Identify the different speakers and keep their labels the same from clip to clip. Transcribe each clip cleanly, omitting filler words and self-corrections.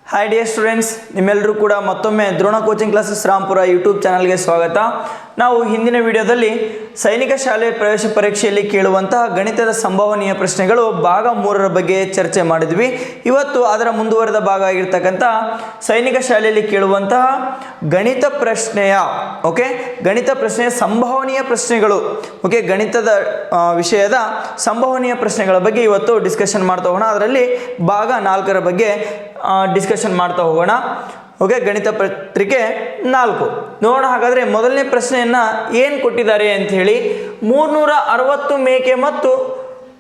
Speaker 1: Hi dear students, ನಿಮ್ಮೆಲ್ಲರೂ ಕೂಡ ಮತ್ತೊಮ್ಮೆ Drona coaching classes Rampura YouTube ಚಾನಲ್ಗೆ ಸ್ವಾಗತ. ನಾವು ಹಿಂದಿನ ವಿಡಿಯೋದಲ್ಲಿ ಸೈನಿಕ ಶಾಲೆ ಪ್ರವೇಶ ಪರೀಕ್ಷೆಯಲ್ಲಿ ಕೇಳುವಂತಹ ಗಣಿತದ ಸಂಭವನೀಯ ಪ್ರಶ್ನೆಗಳು ಭಾಗ 3ರ ಬಗ್ಗೆ ಚರ್ಚೆ ಮಾಡಿದ್ವಿ. ಇವತ್ತು ಅದರ ಮುಂದುವರೆದ ಭಾಗ ಆಗಿರ್ತಕ್ಕಂಥ ಸೈನಿಕ ಶಾಲೆಯಲ್ಲಿ ಕೇಳುವಂತಹ ಗಣಿತ ಪ್ರಶ್ನೆಯ ಗಣಿತ ಪ್ರಶ್ನೆಯ ಸಂಭವನೀಯ ಪ್ರಶ್ನೆಗಳು ಗಣಿತದ ವಿಷಯದ ಸಂಭವನೀಯ ಪ್ರಶ್ನೆಗಳ ಬಗ್ಗೆ ಇವತ್ತು ಡಿಸ್ಕಷನ್ ಮಾಡ್ತಾ ಹೋಗೋಣ. ಅದರಲ್ಲಿ ಭಾಗ 4ರ ಬಗ್ಗೆ ಡಿಸ್ಕಷನ್ ಮಾಡ್ತಾ ಹೋಗೋಣ. ಗಣಿತ ಪತ್ರಿಕೆ 4 ನೋಡೋಣ. ಹಾಗಾದರೆ ಮೊದಲನೇ ಪ್ರಶ್ನೆಯನ್ನು ಏನು ಕೊಟ್ಟಿದ್ದಾರೆ ಅಂತ ಹೇಳಿ, 360 ಮೇಕೆ ಮತ್ತು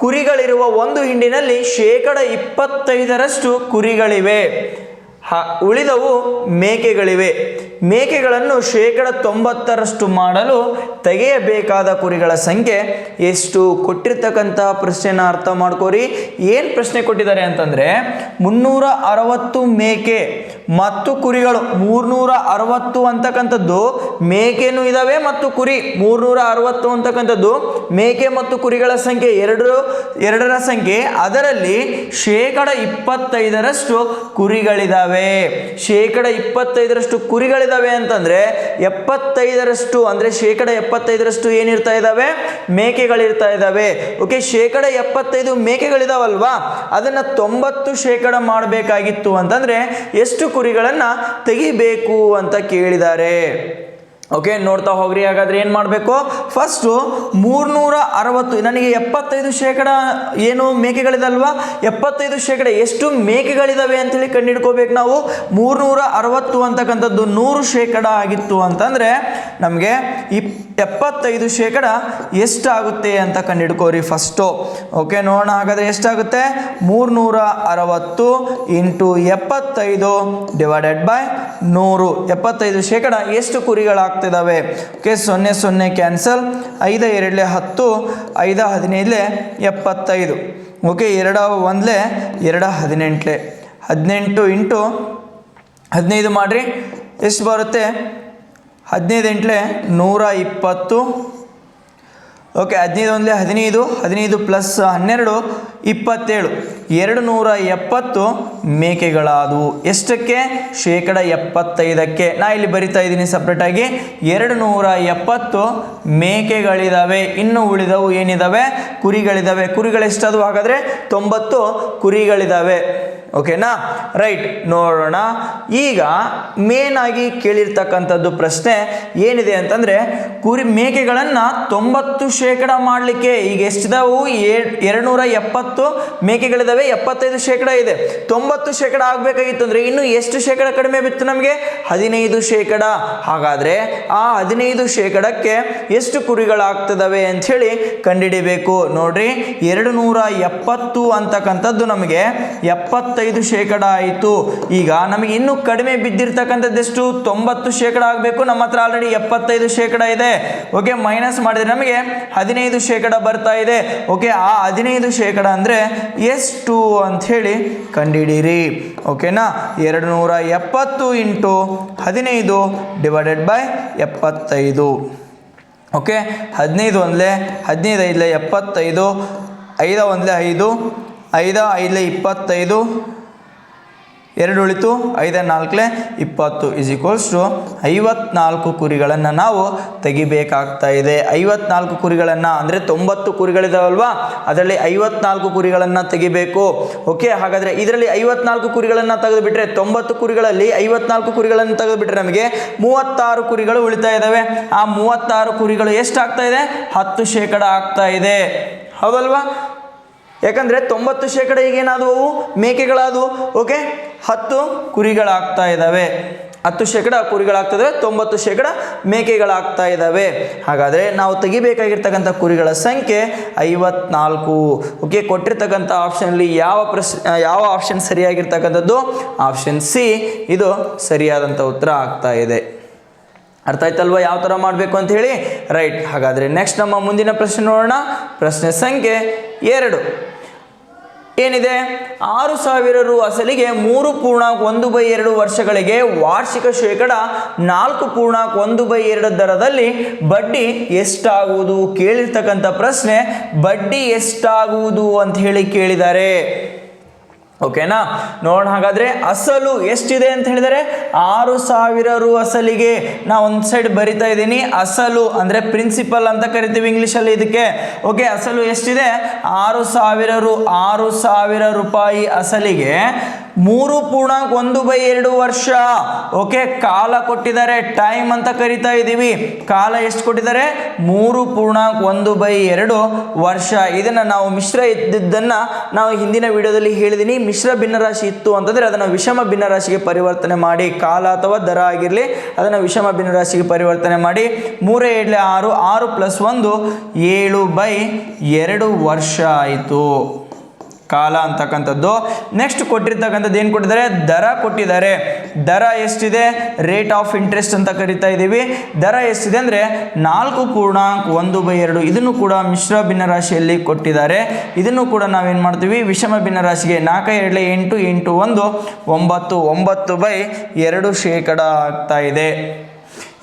Speaker 1: ಕುರಿಗಳಿರುವ ಒಂದು ಹಿಂಡಿನಲ್ಲಿ 25% ಕುರಿಗಳಿವೆ, ಉಳಿದವು ಮೇಕೆಗಳಿವೆ. ಮೇಕೆಗಳನ್ನು 90% ಮಾಡಲು ತೆಗೆಯಬೇಕಾದ ಕುರಿಗಳ ಸಂಖ್ಯೆ ಎಷ್ಟು? ಕೊಟ್ಟಿರ್ತಕ್ಕಂತಹ ಪ್ರಶ್ನೆನ ಅರ್ಥ ಮಾಡ್ಕೋರಿ. ಏನು ಪ್ರಶ್ನೆ ಕೊಟ್ಟಿದ್ದಾರೆ ಅಂತಂದರೆ 360 ಮೇಕೆ ಮತ್ತು ಕುರಿಗಳು. 360 ಅಂತಕ್ಕಂಥದ್ದು ಮೇಕೆನೂ ಇದ್ದಾವೆ ಮತ್ತು ಕುರಿ. 360 ಅಂತಕ್ಕಂಥದ್ದು ಮೇಕೆ ಮತ್ತು ಕುರಿಗಳ ಸಂಖ್ಯೆ ಎರಡರ ಸಂಖ್ಯೆ. ಅದರಲ್ಲಿ 25% ಕುರಿಗಳಿದ್ದಾವೆ. 25% ಕುರಿಗಳಿದಾವೆ ಅಂತಂದ್ರೆ 75% ಅಂದ್ರೆ 75% ಏನಿರ್ತಾ ಇದಾವೆ? ಮೇಕೆಗಳಿರ್ತಾ ಇದಾವೆ. 75 ಮೇಕೆಗಳಿದಾವಲ್ವಾ, ಅದನ್ನ 90% ಮಾಡಬೇಕಾಗಿತ್ತು ಅಂತಂದ್ರೆ ಎಷ್ಟು ಕುರಿಗಳನ್ನ ತೆಗಿಬೇಕು ಅಂತ ಕೇಳಿದ್ದಾರೆ. ನೋಡ್ತಾ ಹೋಗ್ರಿ. ಹಾಗಾದ್ರೆ ಏನು ಮಾಡಬೇಕು? ಫಸ್ಟು 360, ನನಗೆ 75% ಏನು ಮೇಕೆಗಳಿದಲ್ವಾ, 75% ಎಷ್ಟು ಮೇಕೆಗಳಿದಾವೆ ಅಂತೇಳಿ ಕಂಡುಹಿಡ್ಕೋಬೇಕು ನಾವು. 360 ಅಂತಕ್ಕಂಥದ್ದು 100% ಆಗಿತ್ತು ಅಂತಂದರೆ ನಮಗೆ 75% ಎಷ್ಟಾಗುತ್ತೆ ಅಂತ ಕಂಡುಹಿಡ್ಕೋರಿ ಫಸ್ಟು. ನೋಡೋಣ. ಹಾಗಾದರೆ ಎಷ್ಟಾಗುತ್ತೆ? 360 ಇಂಟು 75 ಡಿವೈಡೆಡ್ ಬೈ 100. 75% ಎಷ್ಟು ಕುರಿಗಳಾಗ್ತದೆ? 0 ಕ್ಯಾನ್ಸಲ್. 5 2 10, 5 15 75. 2 1 2 18. 18 ಇಂಟು 15 ಮಾಡಿರಿ, ಎಷ್ಟು ಬರುತ್ತೆ? 15 8 120. 15 1 15, 15 ಪ್ಲಸ್ 12 27. 270 ಮೇಕೆಗಳಾದವು. ಎಷ್ಟಕ್ಕೆ? 75%. ನಾ ಇಲ್ಲಿ ಬರಿತಾ ಇದ್ದೀನಿ ಸಪ್ರೇಟಾಗಿ. 270 ಮೇಕೆಗಳಿದಾವೆ. ಇನ್ನು ಉಳಿದವು ಏನಿದಾವೆ? ಕುರಿಗಳಿದಾವೆ. ಕುರಿಗಳು ಎಷ್ಟಾದವು? ಹಾಗಾದರೆ 90 ಕುರಿಗಳಿದಾವೆ. ಓಕೆನಾ? ರೈಟ್. ನೋಡೋಣ. ಈಗ ಮೇನ್ ಆಗಿ ಕೇಳಿರ್ತಕ್ಕಂಥದ್ದು ಪ್ರಶ್ನೆ ಏನಿದೆ ಅಂತಂದರೆ, ಮೇಕೆಗಳನ್ನು 90% ಮಾಡಲಿಕ್ಕೆ ಈಗ ಎಷ್ಟಿದಾವು? 270 ಮೇಕೆಗಳಿದಾವೆ, 75% ಇದೆ. 90% ಆಗಬೇಕಾಗಿತ್ತು ಅಂದರೆ ಇನ್ನು ಎಷ್ಟು ಶೇಕಡ ಕಡಿಮೆ ಬಿತ್ತು ನಮಗೆ? 15%. ಹಾಗಾದರೆ ಆ 15%ಕ್ಕೆ ಎಷ್ಟು ಕುರಿಗಳಾಗ್ತದವೆ ಅಂಥೇಳಿ ಕಂಡುಹಿಡಿಬೇಕು. ನೋಡ್ರಿ, 270 ಅಂತಕ್ಕಂಥದ್ದು ನಮಗೆ 75% ಆಯಿತು. ಈಗ ನಮಗೆ ಇನ್ನೂ ಕಡಿಮೆ ಬಿದ್ದಿರ್ತಕ್ಕಂಥದ್ದು ಎಷ್ಟು? 90% ಆಗಬೇಕು. ನಮ್ಮ ಹತ್ರ ಆಲ್ರೆಡಿ 75% ಇದೆ. ಮೈನಸ್ ಮಾಡಿದ್ರೆ ನಮಗೆ 15% ಬರ್ತಾ ಇದೆ. ಆ 15% ಅಂದರೆ ಎಷ್ಟು ಅಂಥೇಳಿ ಕಂಡುಹಿಡೀರಿ. ಓಕೆನಾ? 270 ಇಂಟು 15 ಡಿವೈಡೆಡ್ ಬೈ 75. 15 1 15 5 75, 5 1 5, 5 5 25, 2 ಉಳಿತು, 5 4 20 ಇಸ್ ಈಕ್ವಲ್ಸ್ ಟು 54 ಕುರಿಗಳನ್ನು ನಾವು ತೆಗಿಬೇಕಾಗ್ತಾ ಇದೆ. 54 ಕುರಿಗಳನ್ನು ಅಂದರೆ 90 ಕುರಿಗಳಿದಾವಲ್ವಾ, ಅದರಲ್ಲಿ 54 ಕುರಿಗಳನ್ನು ತೆಗಿಬೇಕು. ಹಾಗಾದರೆ ಇದರಲ್ಲಿ 54 ಕುರಿಗಳನ್ನು ತೆಗೆದುಬಿಟ್ರೆ, 90 ಕುರಿಗಳಲ್ಲಿ 54 ಕುರಿಗಳನ್ನು ತೆಗೆದುಬಿಟ್ರೆ ನಮಗೆ 36 ಕುರಿಗಳು ಉಳಿತಾ ಇದ್ದಾವೆ. ಆ 36 ಕುರಿಗಳು ಎಷ್ಟಾಗ್ತಾ ಇದೆ? 10% ಆಗ್ತಾ ಇದೆ. ಹೌದಲ್ವಾ? ಯಾಕಂದರೆ 90% ಈಗೇನಾದವು? ಮೇಕೆಗಳಾದವು. 10 ಕುರಿಗಳಾಗ್ತಾ ಇದ್ದಾವೆ. 10% ಕುರಿಗಳಾಗ್ತದೆ, 90% ಮೇಕೆಗಳಾಗ್ತಾ ಇದ್ದಾವೆ. ಹಾಗಾದರೆ ನಾವು ತೆಗಿಬೇಕಾಗಿರ್ತಕ್ಕಂಥ ಕುರಿಗಳ ಸಂಖ್ಯೆ 54. ಕೊಟ್ಟಿರ್ತಕ್ಕಂಥ ಆಪ್ಷನಲ್ಲಿ ಯಾವ ಆಪ್ಷನ್ ಸರಿಯಾಗಿರ್ತಕ್ಕಂಥದ್ದು? ಆಪ್ಷನ್ ಸಿ ಇದು ಸರಿಯಾದಂಥ ಉತ್ತರ ಆಗ್ತಾ ಇದೆ. ಅರ್ಥ ಆಯ್ತಲ್ವ ಯಾವ ಥರ ಮಾಡಬೇಕು ಅಂತ ಹೇಳಿ? ರೈಟ್. ಹಾಗಾದರೆ ನೆಕ್ಸ್ಟ್ ನಮ್ಮ ಮುಂದಿನ ಪ್ರಶ್ನೆ ನೋಡೋಣ. ಪ್ರಶ್ನೆ ಸಂಖ್ಯೆ 2 ಏನಿದೆ? 6,000 ರು ಅಸಲಿಗೆ 3.1/2 ವರ್ಷಗಳಿಗೆ ವಾರ್ಷಿಕ ಶೇಕಡ 4.1/2 ದರದಲ್ಲಿ ಬಡ್ಡಿ ಎಷ್ಟಾಗುವುದು? ಕೇಳಿರ್ತಕ್ಕಂಥ ಪ್ರಶ್ನೆ ಬಡ್ಡಿ ಎಷ್ಟಾಗುವುದು ಅಂತ ಹೇಳಿ ಕೇಳಿದ್ದಾರೆ. ಓಕೆನಾ, ನೋಡೋಣ. ಹಾಗಾದ್ರೆ ಅಸಲು ಎಷ್ಟಿದೆ ಅಂತ ಹೇಳಿದರೆ 6,000 ರು ಅಸಲಿಗೆ. ನಾ ಒಂದು ಸೈಡ್ ಬರಿತಾ ಇದ್ದೀನಿ. ಅಸಲು ಅಂದರೆ ಪ್ರಿನ್ಸಿಪಲ್ ಅಂತ ಕರಿತೀವಿ ಇಂಗ್ಲೀಷಲ್ಲಿ ಇದಕ್ಕೆ. ಓಕೆ, ಅಸಲು ಎಷ್ಟಿದೆ? 6,000 ರು. 6,000 ರೂಪಾಯಿ ಅಸಲಿಗೆ 3.1/2 ವರ್ಷ. ಓಕೆ, ಕಾಲ ಕೊಟ್ಟಿದ್ದಾರೆ, ಟೈಮ್ ಅಂತ ಕರಿತಾ ಇದ್ದೀವಿ. ಕಾಲ ಎಷ್ಟು ಕೊಟ್ಟಿದ್ದಾರೆ? 3.1/2 ವರ್ಷ. ಇದನ್ನು ನಾವು ಮಿಶ್ರ ಇದ್ದಿದ್ದನ್ನು ನಾವು ಹಿಂದಿನ ವಿಡಿಯೋದಲ್ಲಿ ಹೇಳಿದ್ದೀನಿ. ಮಿಶ್ರ ಭಿನ್ನರಾಶಿ ಇತ್ತು ಅಂತಂದರೆ ಅದನ್ನು ವಿಷಮ ಭಿನ್ನರಾಶಿಗೆ ಪರಿವರ್ತನೆ ಮಾಡಿ, ಕಾಲ ಅಥವಾ ದರ ಆಗಿರಲಿ ಅದನ್ನು ವಿಷಮ ಭಿನ್ನರಾಶಿಗೆ ಪರಿವರ್ತನೆ ಮಾಡಿ 3 7 6, 6 + 1 7/2 ವರ್ಷ ಆಯಿತು ಕಾಲ ಅಂತಕ್ಕಂಥದ್ದು. ನೆಕ್ಸ್ಟ್ ಕೊಟ್ಟಿರ್ತಕ್ಕಂಥದ್ದು ಏನು ಕೊಟ್ಟಿದ್ದಾರೆ? ದರ ಕೊಟ್ಟಿದ್ದಾರೆ. ದರ ಎಷ್ಟಿದೆ? ರೇಟ್ ಆಫ್ ಇಂಟ್ರೆಸ್ಟ್ ಅಂತ ಕರಿತಾ ಇದ್ದೀವಿ. ದರ ಎಷ್ಟಿದೆ ಅಂದರೆ 4.1/2. ಇದನ್ನು ಕೂಡ ಮಿಶ್ರ ಭಿನ್ನರಾಶಿಯಲ್ಲಿ ಕೊಟ್ಟಿದ್ದಾರೆ. ಇದನ್ನು ಕೂಡ ನಾವೇನು ಮಾಡ್ತೀವಿ? ವಿಷಮ ಭಿನ್ನರಾಶಿಗೆ 4 2 8 8 1 9 9/2% ಆಗ್ತಾ ಇದೆ.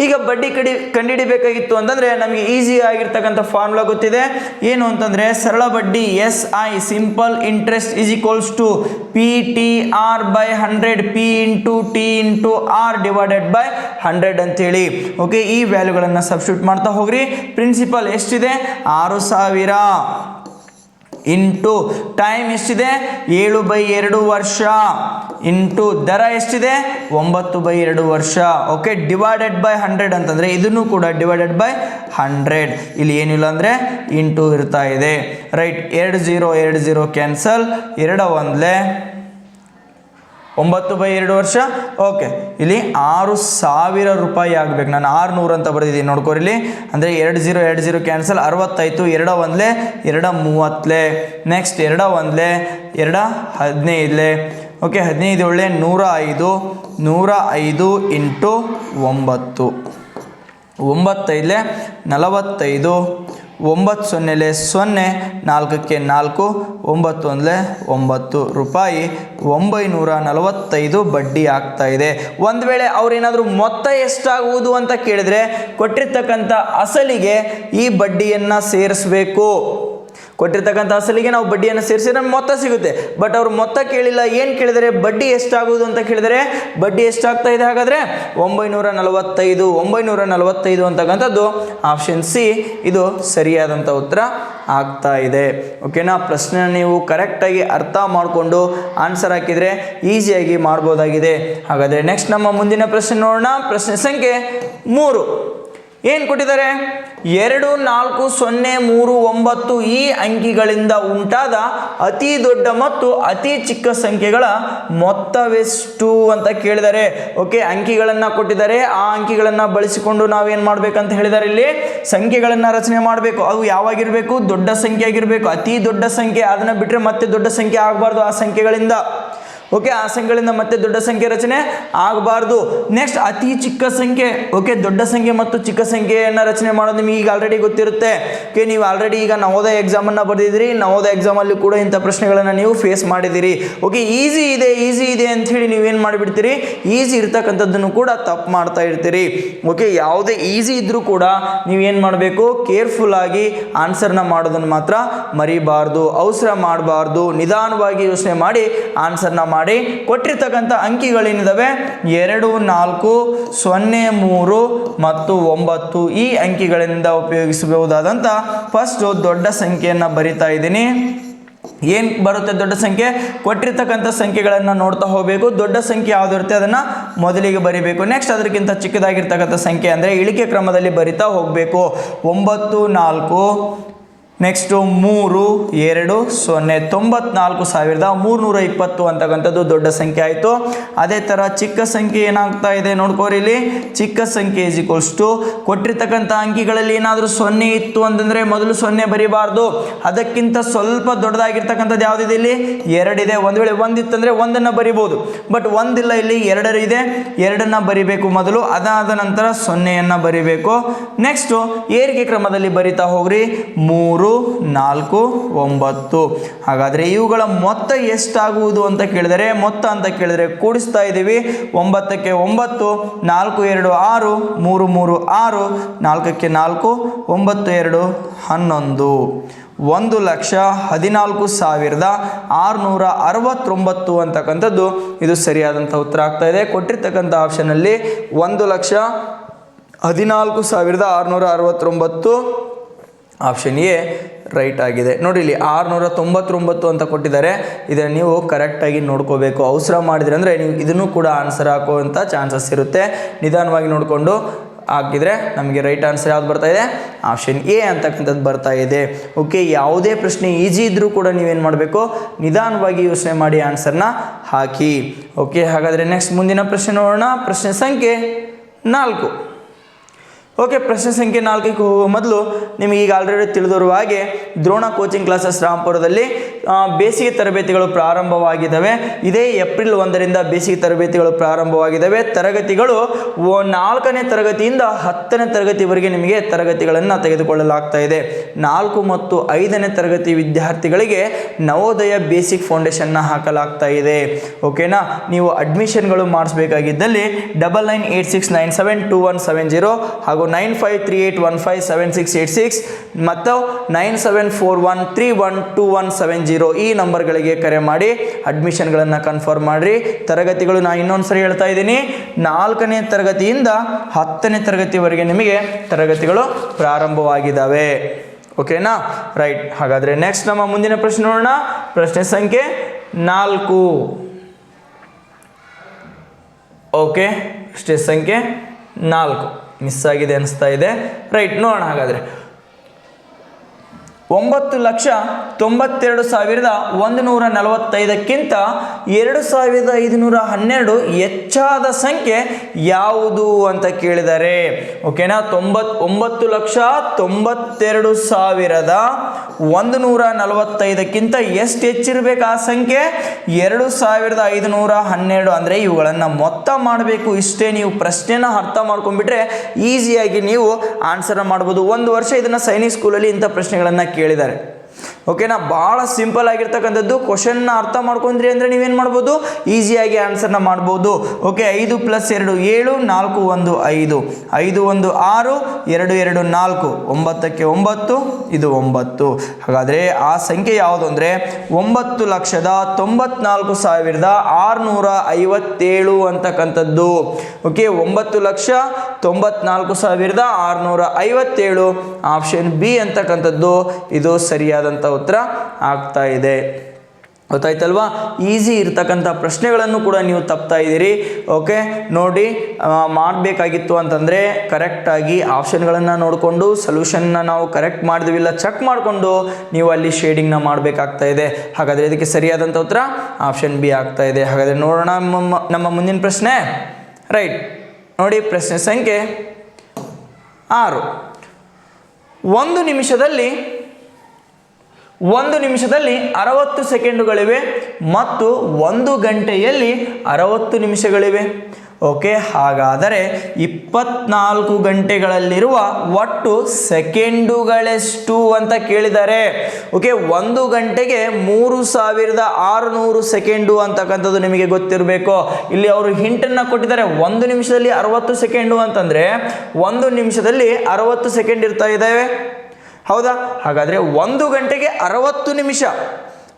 Speaker 1: ಈಗ ಬಡ್ಡಿ ಕಂಡುಹಿಡಿಬೇಕಾಗಿತ್ತು ಅಂತಂದರೆ ನಮಗೆ ಈಸಿ ಆಗಿರ್ತಕ್ಕಂಥ ಫಾರ್ಮುಲಾ ಗೊತ್ತಿದೆ. ಏನು ಅಂತಂದರೆ ಸರಳ ಬಡ್ಡಿ SI simple interest is equals to PTR/100 P × T × R /100 ಅಂತೇಳಿ. ಓಕೆ, ಈ ವ್ಯಾಲ್ಯೂಗಳನ್ನು ಸಬ್ಸ್ಟಿಟ್ಯೂಟ್ ಮಾಡ್ತಾ ಹೋಗ್ರಿ. ಪ್ರಿನ್ಸಿಪಲ್ ಎಷ್ಟಿದೆ? 6,000 ಇಂಟು ಟೈಮ್ ಎಷ್ಟಿದೆ? 7/2 ವರ್ಷ ಇಂಟು ದರ ಎಷ್ಟಿದೆ? 9/2 ವರ್ಷ. ಓಕೆ, /100 ಅಂತಂದರೆ ಇದನ್ನು ಕೂಡ /100. ಇಲ್ಲಿ ಏನಿಲ್ಲ ಅಂದರೆ ಇಂಟು ಇರ್ತಾ ಇದೆ. ರೈಟ್, 2 0 2 0 ಕ್ಯಾನ್ಸಲ್, 2 1 9/2 ವರ್ಷ. ಓಕೆ, ಇಲ್ಲಿ 6,000 ರೂಪಾಯಿ ಆಗಬೇಕು. ನಾನು 600 ಅಂತ ಬರೆದಿದ್ದೀನಿ, ನೋಡ್ಕೋರಿಲಿ. ಅಂದರೆ 2 0 2 0 ಕ್ಯಾನ್ಸಲ್, 60 ಆಯಿತು. 2 1 2 30. ನೆಕ್ಸ್ಟ್ 2 1 2 15. ಓಕೆ, 15 105. 105 ಇಂಟು 9 9 5 45. 9 0 0 4 4 9 1 9 ರೂಪಾಯಿ 945 ಬಡ್ಡಿ ಆಗ್ತಾ ಇದೆ. ಒಂದು ವೇಳೆ ಅವ್ರೇನಾದರೂ ಮೊತ್ತ ಎಷ್ಟಾಗುವುದು ಅಂತ ಕೇಳಿದರೆ ಕೊಟ್ಟಿರ್ತಕ್ಕಂಥ ಅಸಲಿಗೆ ಈ ಬಡ್ಡಿಯನ್ನು ಸೇರಿಸಬೇಕು. ಕೊಟ್ಟಿರ್ತಕ್ಕಂಥ ಅಸಲಿಗೆ ನಾವು ಬಡ್ಡಿಯನ್ನು ಸೇರಿಸಿದ್ರೆ ಮೊತ್ತ ಸಿಗುತ್ತೆ. ಬಟ್ ಅವರು ಮೊತ್ತ ಕೇಳಿಲ್ಲ, ಏನು ಕೇಳಿದರೆ ಬಡ್ಡಿ ಎಷ್ಟಾಗುವುದು ಅಂತ ಕೇಳಿದರೆ ಬಡ್ಡಿ ಎಷ್ಟಾಗ್ತಾ ಇದೆ? ಹಾಗಾದರೆ 945. 945 ಅಂತಕ್ಕಂಥದ್ದು ಆಪ್ಷನ್ ಸಿ ಇದು ಸರಿಯಾದಂಥ ಉತ್ತರ ಆಗ್ತಾ ಇದೆ. ಓಕೆನಾ, ಪ್ರಶ್ನೆ ನೀವು ಕರೆಕ್ಟಾಗಿ ಅರ್ಥ ಮಾಡಿಕೊಂಡು ಆನ್ಸರ್ ಹಾಕಿದರೆ ಈಸಿಯಾಗಿ ಮಾಡ್ಬೋದಾಗಿದೆ. ಹಾಗಾದರೆ ನೆಕ್ಸ್ಟ್ ನಮ್ಮ ಮುಂದಿನ ಪ್ರಶ್ನೆ ನೋಡೋಣ. ಪ್ರಶ್ನೆ ಸಂಖ್ಯೆ 3 ಏನು ಕೊಟ್ಟಿದ್ದಾರೆ? 2 4 0 3 9 ಈ ಅಂಕಿಗಳಿಂದ ಉಂಟಾದ ಅತಿ ದೊಡ್ಡ ಮತ್ತು ಅತಿ ಚಿಕ್ಕ ಸಂಖ್ಯೆಗಳ ಮೊತ್ತವೆಷ್ಟು ಅಂತ ಕೇಳಿದ್ದಾರೆ. ಓಕೆ, ಅಂಕಿಗಳನ್ನು ಕೊಟ್ಟಿದ್ದಾರೆ. ಆ ಅಂಕಿಗಳನ್ನು ಬಳಸಿಕೊಂಡು ನಾವೇನು ಮಾಡಬೇಕಂತ ಹೇಳಿದ್ದಾರೆ? ಇಲ್ಲಿ ಸಂಖ್ಯೆಗಳನ್ನು ರಚನೆ ಮಾಡಬೇಕು. ಅವು ಯಾವಾಗಿರಬೇಕು? ದೊಡ್ಡ ಸಂಖ್ಯೆ ಆಗಿರಬೇಕು. ಅತಿ ದೊಡ್ಡ ಸಂಖ್ಯೆ, ಅದನ್ನು ಬಿಟ್ಟರೆ ಮತ್ತೆ ದೊಡ್ಡ ಸಂಖ್ಯೆ ಆಗಬಾರ್ದು ಆ ಸಂಖ್ಯೆಗಳಿಂದ. ಓಕೆ, ಆ ಸಂಖ್ಯೆಗಳಿಂದ ಮತ್ತೆ ದೊಡ್ಡ ಸಂಖ್ಯೆ ರಚನೆ ಆಗಬಾರ್ದು. ನೆಕ್ಸ್ಟ್ ಅತಿ ಚಿಕ್ಕ ಸಂಖ್ಯೆ. ಓಕೆ, ದೊಡ್ಡ ಸಂಖ್ಯೆ ಮತ್ತು ಚಿಕ್ಕ ಸಂಖ್ಯೆಯನ್ನು ರಚನೆ ಮಾಡೋದು ನಿಮಗೆ ಈಗ ಆಲ್ರೆಡಿ ಗೊತ್ತಿರುತ್ತೆ. ಓಕೆ, ನೀವು ಆಲ್ರೆಡಿ ಈಗ ನವೋದಯ ಎಕ್ಸಾಮನ್ನು ಬರೆದಿದ್ದೀರಿ. ನವೋದಯ ಎಕ್ಸಾಮಲ್ಲಿ ಕೂಡ ಇಂಥ ಪ್ರಶ್ನೆಗಳನ್ನು ನೀವು ಫೇಸ್ ಮಾಡಿದ್ದೀರಿ. ಓಕೆ, ಈಸಿ ಇದೆ ಅಂಥೇಳಿ ನೀವೇನು ಮಾಡಿಬಿಡ್ತೀರಿ? ಈಸಿ ಇರ್ತಕ್ಕಂಥದ್ದನ್ನು ಕೂಡ ತಪ್ಪು ಮಾಡ್ತಾ ಇರ್ತೀರಿ. ಓಕೆ, ಯಾವುದೇ ಈಸಿ ಇದ್ದರೂ ಕೂಡ ನೀವೇನು ಮಾಡಬೇಕು? ಕೇರ್ಫುಲ್ ಆಗಿ ಆನ್ಸರ್ನ ಮಾಡೋದನ್ನು ಮಾತ್ರ ಮರಿಬಾರ್ದು. ಅವಸರ ಮಾಡಬಾರ್ದು. ನಿಧಾನವಾಗಿ ಯೋಚನೆ ಮಾಡಿ ಆನ್ಸರ್ನ ಮಾಡಿ. ಕೊಟ್ಟಿರ್ತಕ್ಕಂಥ ಅಂಕಿಗಳೇನಿದಾವೆ 2 4 0 3 ಮತ್ತು 9 ಈ ಅಂಕಿಗಳಿಂದ ಉಪಯೋಗಿಸಬಹುದಾದಂಥ ಫಸ್ಟ್ ದೊಡ್ಡ ಸಂಖ್ಯೆಯನ್ನು ಬರಿತಾ ಇದ್ದೀನಿ. ಏನು ಬರುತ್ತೆ ದೊಡ್ಡ ಸಂಖ್ಯೆ? ಕೊಟ್ಟಿರ್ತಕ್ಕಂಥ ಸಂಖ್ಯೆಗಳನ್ನು ನೋಡ್ತಾ ಹೋಗಬೇಕು. ದೊಡ್ಡ ಸಂಖ್ಯೆ ಯಾವುದು ಇರುತ್ತೆ ಅದನ್ನು ಮೊದಲಿಗೆ ಬರಿಬೇಕು. ನೆಕ್ಸ್ಟ್ ಅದಕ್ಕಿಂತ ಚಿಕ್ಕದಾಗಿರ್ತಕ್ಕಂಥ ಸಂಖ್ಯೆ ಅಂದರೆ ಇಳಿಕೆ ಕ್ರಮದಲ್ಲಿ ಬರಿತಾ ಹೋಗಬೇಕು. 9 4 ನೆಕ್ಸ್ಟು 3 2 0 94,320 ಅಂತಕ್ಕಂಥದ್ದು ದೊಡ್ಡ ಸಂಖ್ಯೆ ಆಯಿತು. ಅದೇ ಥರ ಚಿಕ್ಕ ಸಂಖ್ಯೆ ಏನಾಗ್ತಾ ಇದೆ ನೋಡ್ಕೋರಿ. ಇಲ್ಲಿ ಚಿಕ್ಕ ಸಂಖ್ಯೆ ಈಸ್ ಈಕ್ವಲ್ಸ್ ಟು ಕೊಟ್ಟಿರ್ತಕ್ಕಂಥ ಅಂಕಿಗಳಲ್ಲಿ ಏನಾದರೂ 0 ಇತ್ತು ಅಂತಂದರೆ ಮೊದಲು 0 ಬರಿಬಾರ್ದು. ಅದಕ್ಕಿಂತ ಸ್ವಲ್ಪ ದೊಡ್ಡದಾಗಿರ್ತಕ್ಕಂಥದ್ದು ಯಾವುದಿದೆ? ಇಲ್ಲಿ 2 ಇದೆ. ಒಂದು ವೇಳೆ 1 ಇತ್ತಂದರೆ 1ಅನ್ನು ಬರಿಬೋದು. ಬಟ್ 1 ಇಲ್ಲ, ಇಲ್ಲಿ 2 ಇದೆ. 2ಅನ್ನು ಬರಿಬೇಕು ಮೊದಲು. ಅದಾದ ನಂತರ 0ಅನ್ನು ಬರಿಬೇಕು. ನೆಕ್ಸ್ಟು ಏರಿಕೆ ಕ್ರಮದಲ್ಲಿ ಬರಿತಾ ಹೋಗ್ರಿ. 3 4 9. ಹಾಗಾದರೆ ಇವುಗಳ ಮೊತ್ತ ಎಷ್ಟಾಗುವುದು ಅಂತ ಕೇಳಿದರೆ, ಮೊತ್ತ ಅಂತ ಕೇಳಿದರೆ ಕೂಡಿಸ್ತಾ ಇದ್ದೀವಿ. 9ಕ್ಕೆ 9 4 2 6 3 3 6 4ಕ್ಕೆ 4 9 2 11. 1,14,669 ಅಂತಕ್ಕಂಥದ್ದು ಇದು ಸರಿಯಾದಂಥ ಉತ್ತರ ಆಗ್ತಾ ಇದೆ. ಕೊಟ್ಟಿರ್ತಕ್ಕಂಥ ಆಪ್ಷನಲ್ಲಿ 1,14,669 ಆಪ್ಷನ್ ಎ ರೈಟ್ ಆಗಿದೆ. ನೋಡಿ ಇಲ್ಲಿ 699 ಅಂತ ಕೊಟ್ಟಿದ್ದಾರೆ. ಇದನ್ನು ನೀವು ಕರೆಕ್ಟಾಗಿ ನೋಡ್ಕೋಬೇಕು. ಅವಸರ ಮಾಡಿದ್ರೆ ಅಂದರೆ ನೀವು ಇದನ್ನು ಕೂಡ ಆನ್ಸರ್ ಹಾಕುವಂಥ ಚಾನ್ಸಸ್ ಇರುತ್ತೆ. ನಿಧಾನವಾಗಿ ನೋಡಿಕೊಂಡು ಹಾಕಿದರೆ ನಮಗೆ ರೈಟ್ ಆನ್ಸರ್ ಯಾವ್ದು ಬರ್ತಾ ಇದೆ? ಆಪ್ಷನ್ ಎ ಅಂತಕ್ಕಂಥದ್ದು ಬರ್ತಾ ಇದೆ. ಓಕೆ, ಯಾವುದೇ ಪ್ರಶ್ನೆ ಈಸಿ ಇದ್ದರೂ ಕೂಡ ನೀವೇನು ಮಾಡಬೇಕು? ನಿಧಾನವಾಗಿ ಯೋಚನೆ ಮಾಡಿ ಆನ್ಸರ್ನ ಹಾಕಿ. ಓಕೆ, ಹಾಗಾದರೆ ನೆಕ್ಸ್ಟ್ ಮುಂದಿನ ಪ್ರಶ್ನೆ ನೋಡೋಣ. ಪ್ರಶ್ನೆ ಸಂಖ್ಯೆ 4. ಓಕೆ, ಪ್ರಶ್ನೆ ಸಂಖ್ಯೆ 4ಕ್ಕೆ ಹೋಗುವ ಮೊದಲು ನಿಮಗೆ ಈಗ ಆಲ್ರೆಡಿ ತಿಳಿದಿರುವ ಹಾಗೆ ದ್ರೋಣ ಕೋಚಿಂಗ್ ಕ್ಲಾಸಸ್ ರಾಂಪುರದಲ್ಲಿ ಬೇಸಿಗೆ ತರಬೇತಿಗಳು ಪ್ರಾರಂಭವಾಗಿದ್ದಾವೆ. ಇದೇ ಏಪ್ರಿಲ್ 1ರಿಂದ ಬೇಸಿಗೆ ತರಬೇತಿಗಳು ಪ್ರಾರಂಭವಾಗಿದ್ದಾವೆ. ತರಗತಿಗಳು 4ನೇ ತರಗತಿಯಿಂದ 10ನೇ ತರಗತಿವರೆಗೆ ನಿಮಗೆ ತರಗತಿಗಳನ್ನು ತೆಗೆದುಕೊಳ್ಳಲಾಗ್ತಾ ಇದೆ. 4 ಮತ್ತು 5ನೇ ತರಗತಿ ವಿದ್ಯಾರ್ಥಿಗಳಿಗೆ ನವೋದಯ ಬೇಸಿಕ್ ಫೌಂಡೇಶನ್ನ ಹಾಕಲಾಗ್ತಾ ಇದೆ. ಓಕೆನಾ? ನೀವು ಅಡ್ಮಿಷನ್ಗಳು ಮಾಡಿಸ್ಬೇಕಾಗಿದ್ದಲ್ಲಿ 9986972170 ಹಾಗೂ 9538157686 ಮತ್ತು 9741312170 ಈ ನಂಬರ್ಗಳಿಗೆ ಕರೆ ಮಾಡಿ ಅಡ್ಮಿಷನ್ಗಳನ್ನು ಕನ್ಫರ್ಮ್ ಮಾಡಿರಿ. ತರಗತಿಗಳು ನಾನು ಇನ್ನೊಂದು ಸರಿ ಹೇಳ್ತಾ ಇದ್ದೀನಿ, 4ನೇ ತರಗತಿಯಿಂದ 10ನೇ ತರಗತಿವರೆಗೆ ನಿಮಗೆ ತರಗತಿಗಳು ಪ್ರಾರಂಭವಾಗಿದ್ದಾವೆ. ಓಕೆನಾ? ರೈಟ್. ಹಾಗಾದರೆ ನೆಕ್ಸ್ಟ್ ನಮ್ಮ ಮುಂದಿನ ಪ್ರಶ್ನೆ ನೋಡೋಣ. ಪ್ರಶ್ನೆ ಸಂಖ್ಯೆ 4. ಓಕೆ, ಪ್ರಶ್ನೆ ಸಂಖ್ಯೆ 4 ಮಿಸ್ ಆಗಿದೆ ಅನಿಸ್ತಾ ಇದೆ. ರೈಟ್, ನೋಡೋಣ. ಹಾಗಾದರೆ 9,92,145ಕ್ಕಿಂತ 2,512 ಹೆಚ್ಚಾದ ಸಂಖ್ಯೆ ಯಾವುದು ಅಂತ ಕೇಳಿದ್ದಾರೆ. ಓಕೆನಾ? 9,92,145ಕ್ಕಿಂತ ಎಷ್ಟು ಹೆಚ್ಚಿರಬೇಕು ಆ ಸಂಖ್ಯೆ? 2,512. ಅಂದರೆ ಇವುಗಳನ್ನು ಮೊತ್ತ ಮಾಡಬೇಕು. ಇಷ್ಟೇ. ನೀವು ಪ್ರಶ್ನೆನ ಅರ್ಥ ಮಾಡ್ಕೊಂಡ್ಬಿಟ್ರೆ ಈಸಿಯಾಗಿ ನೀವು ಆನ್ಸರ್ ಮಾಡ್ಬೋದು. ಒಂದು ವರ್ಷ ಇದನ್ನು ಸೈನಿಕ್ ಸ್ಕೂಲಲ್ಲಿ ಇಂಥ ಪ್ರಶ್ನೆಗಳನ್ನು ಕೇಳಿದ್ದಾರೆ. ಓಕೆನಾ? ಭಾಳ ಸಿಂಪಲ್ ಆಗಿರ್ತಕ್ಕಂಥದ್ದು. ಕ್ವಶನ್ನ ಅರ್ಥ ಮಾಡ್ಕೊಂಡ್ರಿ ಅಂದರೆ ನೀವೇನು ಮಾಡ್ಬೋದು? ಈಸಿಯಾಗಿ ಆನ್ಸರ್ನ ಮಾಡ್ಬೋದು. ಓಕೆ, 5 + 2 7, 4 1 5, 5 1 6, 2 2 4, 9ಕ್ಕೆ 9, ಇದು 9. ಹಾಗಾದರೆ ಆ ಸಂಖ್ಯೆ ಯಾವುದು ಅಂದರೆ 9,94,657 ಅಂತಕ್ಕಂಥದ್ದು. ಓಕೆ, 9,94,657 ಆಪ್ಷನ್ ಬಿ ಅಂತಕ್ಕಂಥದ್ದು ಇದು ಸರಿಯಾದಂಥ ಉತ್ತರ ಆಗ್ತಾ ಇದೆ. ಗೊತ್ತಾಯ್ತಲ್ವಾ? ಈಸಿ ಇರ್ತಕ್ಕಂಥ ಪ್ರಶ್ನೆಗಳನ್ನು ಕೂಡ ನೀವು ತಪ್ತಾ ಇದ್ದೀರಿ. ಓಕೆ, ನೋಡಿ, ಮಾಡಬೇಕಾಗಿತ್ತು ಅಂತಂದರೆ ಕರೆಕ್ಟಾಗಿ ಆಪ್ಷನ್ಗಳನ್ನು ನೋಡಿಕೊಂಡು ಸೊಲ್ಯೂಷನ್ನ ನಾವು ಕರೆಕ್ಟ್ ಮಾಡಿದ್ವಿಲ್ಲ ಚೆಕ್ ಮಾಡಿಕೊಂಡು ನೀವು ಅಲ್ಲಿ ಶೇಡಿಂಗ್ನ ಮಾಡಬೇಕಾಗ್ತಾ ಇದೆ. ಹಾಗಾದರೆ ಇದಕ್ಕೆ ಸರಿಯಾದಂಥ ಉತ್ತರ ಆಪ್ಷನ್ ಬಿ ಆಗ್ತಾ ಇದೆ. ಹಾಗಾದರೆ ನೋಡೋಣ ನಮ್ಮ ಮುಂದಿನ ಪ್ರಶ್ನೆ. ರೈಟ್, ನೋಡಿ ಪ್ರಶ್ನೆ ಸಂಖ್ಯೆ 6. ಒಂದು ನಿಮಿಷದಲ್ಲಿ 60 ಸೆಕೆಂಡುಗಳಿವೆ ಮತ್ತು 1 ಗಂಟೆಯಲ್ಲಿ 60 ನಿಮಿಷಗಳಿವೆ. ಓಕೆ, ಹಾಗಾದರೆ 24 ಗಂಟೆಗಳಲ್ಲಿರುವ ಒಟ್ಟು ಸೆಕೆಂಡುಗಳೆಷ್ಟು ಅಂತ ಕೇಳಿದ್ದಾರೆ. ಓಕೆ, 1 ಗಂಟೆಗೆ 3600 ಸೆಕೆಂಡು ಅಂತಕ್ಕಂಥದ್ದು ನಿಮಗೆ ಗೊತ್ತಿರಬೇಕು. ಇಲ್ಲಿ ಅವರು ಹಿಂಟನ್ನು ಕೊಟ್ಟಿದ್ದಾರೆ. 1 ನಿಮಿಷದಲ್ಲಿ 60 ಸೆಕೆಂಡು ಅಂತಂದರೆ 1 ನಿಮಿಷದಲ್ಲಿ 60 ಸೆಕೆಂಡ್ ಇರ್ತಾ ಇದ್ದಾವೆ. ಹೌದಾ? ಹಾಗಾದರೆ 1 ಗಂಟೆಗೆ 60 ನಿಮಿಷ.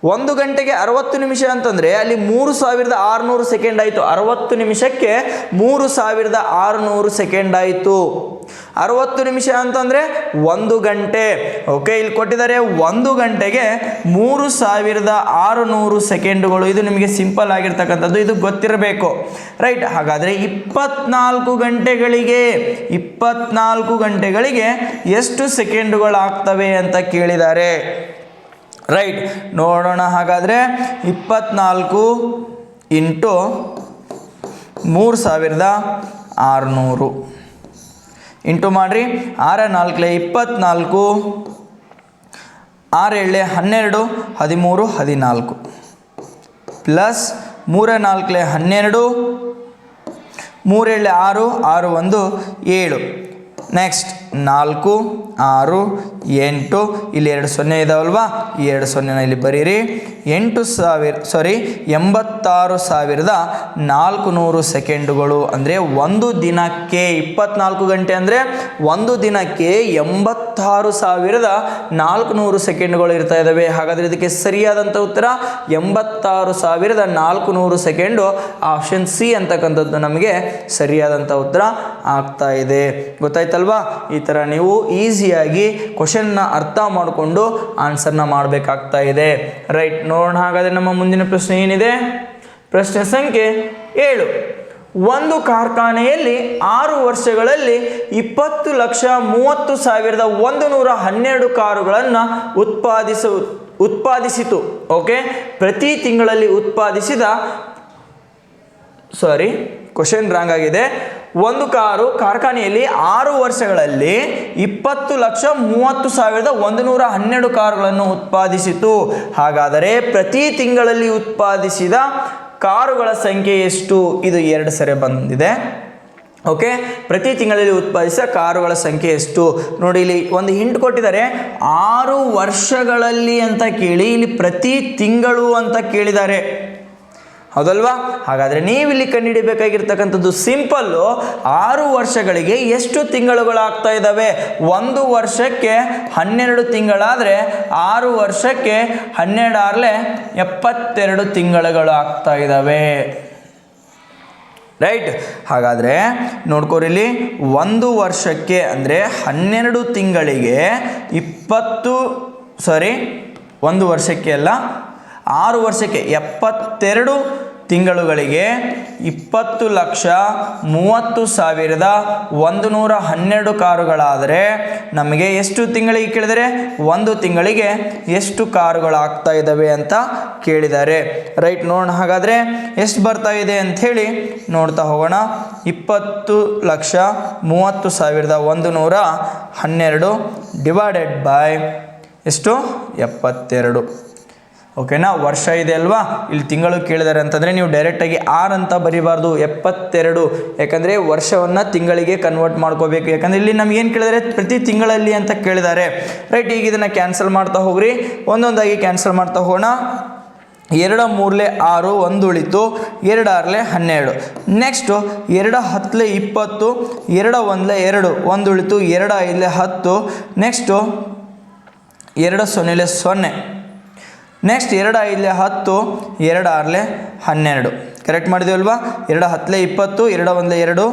Speaker 1: 1 ಗಂಟೆಗೆ 60 ನಿಮಿಷ ಅಂತಂದರೆ ಅಲ್ಲಿ 3600 ಸೆಕೆಂಡ್ ಆಯಿತು. 60 ನಿಮಿಷಕ್ಕೆ 3600 ಸೆಕೆಂಡ್ ಆಯಿತು. 60 ನಿಮಿಷ ಅಂತಂದರೆ 1 ಗಂಟೆ. ಓಕೆ, ಇಲ್ಲಿ ಕೊಟ್ಟಿದ್ದಾರೆ 1 ಗಂಟೆಗೆ 3600 ಸೆಕೆಂಡುಗಳು. ಇದು ನಿಮಗೆ ಸಿಂಪಲ್ ಆಗಿರ್ತಕ್ಕಂಥದ್ದು, ಇದು ಗೊತ್ತಿರಬೇಕು. ರೈಟ್, ಹಾಗಾದರೆ 24 ಗಂಟೆಗಳಿಗೆ ಎಷ್ಟು ಸೆಕೆಂಡುಗಳಾಗ್ತವೆ ಅಂತ ಕೇಳಿದ್ದಾರೆ. ರೈಟ್, ನೋಡೋಣ. ಹಾಗಾದರೆ 24 × 3600 ಇಂಟು ಮಾಡಿರಿ. 6 4 24, 6 7 12, 13 14 ಪ್ಲಸ್ 3 4 12, 3 7 6, 6 1 7. ನೆಕ್ಸ್ಟ್ 4 6 8 ಇಲ್ಲಿ 2 0 ಇದಾವಲ್ವಾ, ಈ 2 0ನ ಇಲ್ಲಿ ಬರೀರಿ. 86,400 ಸೆಕೆಂಡುಗಳು ಅಂದರೆ ಒಂದು ದಿನಕ್ಕೆ 24 ಗಂಟೆ ಅಂದರೆ ಒಂದು ದಿನಕ್ಕೆ 86,400 ಸೆಕೆಂಡುಗಳು ಇರ್ತಾ ಇದ್ದಾವೆ. ಹಾಗಾದರೆ ಇದಕ್ಕೆ ಸರಿಯಾದಂಥ ಉತ್ತರ 86,400 ಸೆಕೆಂಡು. ಆಪ್ಷನ್ ಸಿ ಅಂತಕ್ಕಂಥದ್ದು ನಮಗೆ ಸರಿಯಾದಂಥ ಉತ್ತರ ಆಗ್ತಾ ಇದೆ. ಗೊತ್ತಾಯ್ತಲ್ವಾ? ಈ ಥರ ನೀವು ಈಸಿಯಾಗಿ ಕ್ವಶನ್ನ ಅರ್ಥ ಮಾಡಿಕೊಂಡು ಆನ್ಸರ್ನ ಮಾಡಬೇಕಾಗ್ತಾ ಇದೆ. ರೈಟ್, ನೋಡೋಣ ಹಾಗಾದರೆ ನಮ್ಮ ಮುಂದಿನ ಪ್ರಶ್ನೆ ಏನಿದೆ. ಪ್ರಶ್ನೆ ಸಂಖ್ಯೆ 7. ಒಂದು ಕಾರ್ಖಾನೆಯಲ್ಲಿ 6 ವರ್ಷಗಳಲ್ಲಿ 20,30,112 ಕಾರುಗಳನ್ನು ಉತ್ಪಾದಿಸಿತು. ಓಕೆ, ಪ್ರತಿ ತಿಂಗಳಲ್ಲಿ ಉತ್ಪಾದಿಸಿದ ಕ್ವಶನ್ ರಾಂಗ್ ಆಗಿದೆ. ಒಂದು ಕಾರ್ಖಾನೆಯಲ್ಲಿ 6 ವರ್ಷಗಳಲ್ಲಿ 20,30,112 ಕಾರುಗಳನ್ನು ಉತ್ಪಾದಿಸಿತು. ಹಾಗಾದರೆ ಪ್ರತಿ ತಿಂಗಳಲ್ಲಿ ಉತ್ಪಾದಿಸಿದ ಕಾರುಗಳ ಸಂಖ್ಯೆ ಎಷ್ಟು? ಇದು 2 ಸರಿ ಬಂದಿದೆ. ಓಕೆ, ಪ್ರತಿ ತಿಂಗಳಲ್ಲಿ ಉತ್ಪಾದಿಸಿದ ಕಾರುಗಳ ಸಂಖ್ಯೆ ಎಷ್ಟು? ನೋಡಿ, ಇಲ್ಲಿ ಒಂದು ಹಿಂಟ್ ಕೊಟ್ಟಿದ್ದಾರೆ. 6 ವರ್ಷಗಳಲ್ಲಿ ಅಂತ ಕೇಳಿ ಇಲ್ಲಿ ಪ್ರತಿ ತಿಂಗಳು ಅಂತ ಕೇಳಿದ್ದಾರೆ, ಹೌದಲ್ವಾ? ಹಾಗಾದರೆ ನೀವಿಲ್ಲಿ ಕಂಡುಹಿಡಿಯಬೇಕಾಗಿರ್ತಕ್ಕಂಥದ್ದು ಸಿಂಪಲ್ಲು. 6 ವರ್ಷಗಳಿಗೆ ಎಷ್ಟು ತಿಂಗಳುಗಳಾಗ್ತಾ ಇದ್ದಾವೆ? ಒಂದು ವರ್ಷಕ್ಕೆ 12 ತಿಂಗಳಾದರೆ 6 ವರ್ಷಕ್ಕೆ 12 72 ತಿಂಗಳುಗಳು ಆಗ್ತಾ ಇದ್ದಾವೆ. ರೈಟ್, ಹಾಗಾದರೆ ನೋಡ್ಕೋರಿಲ್ಲಿ, ಒಂದು ವರ್ಷಕ್ಕೆ ಅಂದರೆ 12 ತಿಂಗಳಿಗೆ ಒಂದು ವರ್ಷಕ್ಕೆ ಅಲ್ಲ, 6 ವರ್ಷಕ್ಕೆ 72 ತಿಂಗಳುಗಳಿಗೆ 20,30,112 ಕಾರುಗಳಾದರೆ ನಮಗೆ ಎಷ್ಟು ತಿಂಗಳಿಗೆ ಕೇಳಿದರೆ ಒಂದು ತಿಂಗಳಿಗೆ ಎಷ್ಟು ಕಾರುಗಳಾಗ್ತಾ ಇದ್ದಾವೆ ಅಂತ ಕೇಳಿದ್ದಾರೆ. ರೈಟ್, ನೋಡೋಣ ಹಾಗಾದರೆ ಎಷ್ಟು ಬರ್ತಾ ಇದೆ ಅಂಥೇಳಿ ನೋಡ್ತಾ ಹೋಗೋಣ. 20,30,112 ಡಿವೈಡೆಡ್ ಬೈ ಎಷ್ಟು? 72. ಓಕೆನಾ? ವರ್ಷ ಇದೆ ಅಲ್ವಾ, ಇಲ್ಲಿ ತಿಂಗಳು ಕೇಳಿದ್ದಾರೆ ಅಂತಂದರೆ ನೀವು ಡೈರೆಕ್ಟಾಗಿ 6 ಅಂತ ಬರೀಬಾರ್ದು, 72. ಯಾಕಂದರೆ ವರ್ಷವನ್ನು ತಿಂಗಳಿಗೆ ಕನ್ವರ್ಟ್ ಮಾಡ್ಕೋಬೇಕು. ಯಾಕಂದರೆ ಇಲ್ಲಿ ನಮಗೇನು ಕೇಳಿದರೆ ಪ್ರತಿ ತಿಂಗಳಲ್ಲಿ ಅಂತ ಕೇಳಿದ್ದಾರೆ. ರೈಟ್, ಈಗ ಇದನ್ನು ಕ್ಯಾನ್ಸಲ್ ಮಾಡ್ತಾ ಹೋಗ್ರಿ, ಒಂದೊಂದಾಗಿ ಕ್ಯಾನ್ಸಲ್ ಮಾಡ್ತಾ ಹೋಗೋಣ. 2 3 6 1 ಉಳಿತು, 2 6 12. ನೆಕ್ಸ್ಟು 2 10 20, 2 1 2 1 ಉಳಿತು, 2 5 10. ನೆಕ್ಸ್ಟು 2 0 0. ನೆಕ್ಸ್ಟ್ 2 5 10, 2 6 12. ಕರೆಕ್ಟ್ ಮಾಡಿದೆವಲ್ವಾ? 2 10 20, 2 1 2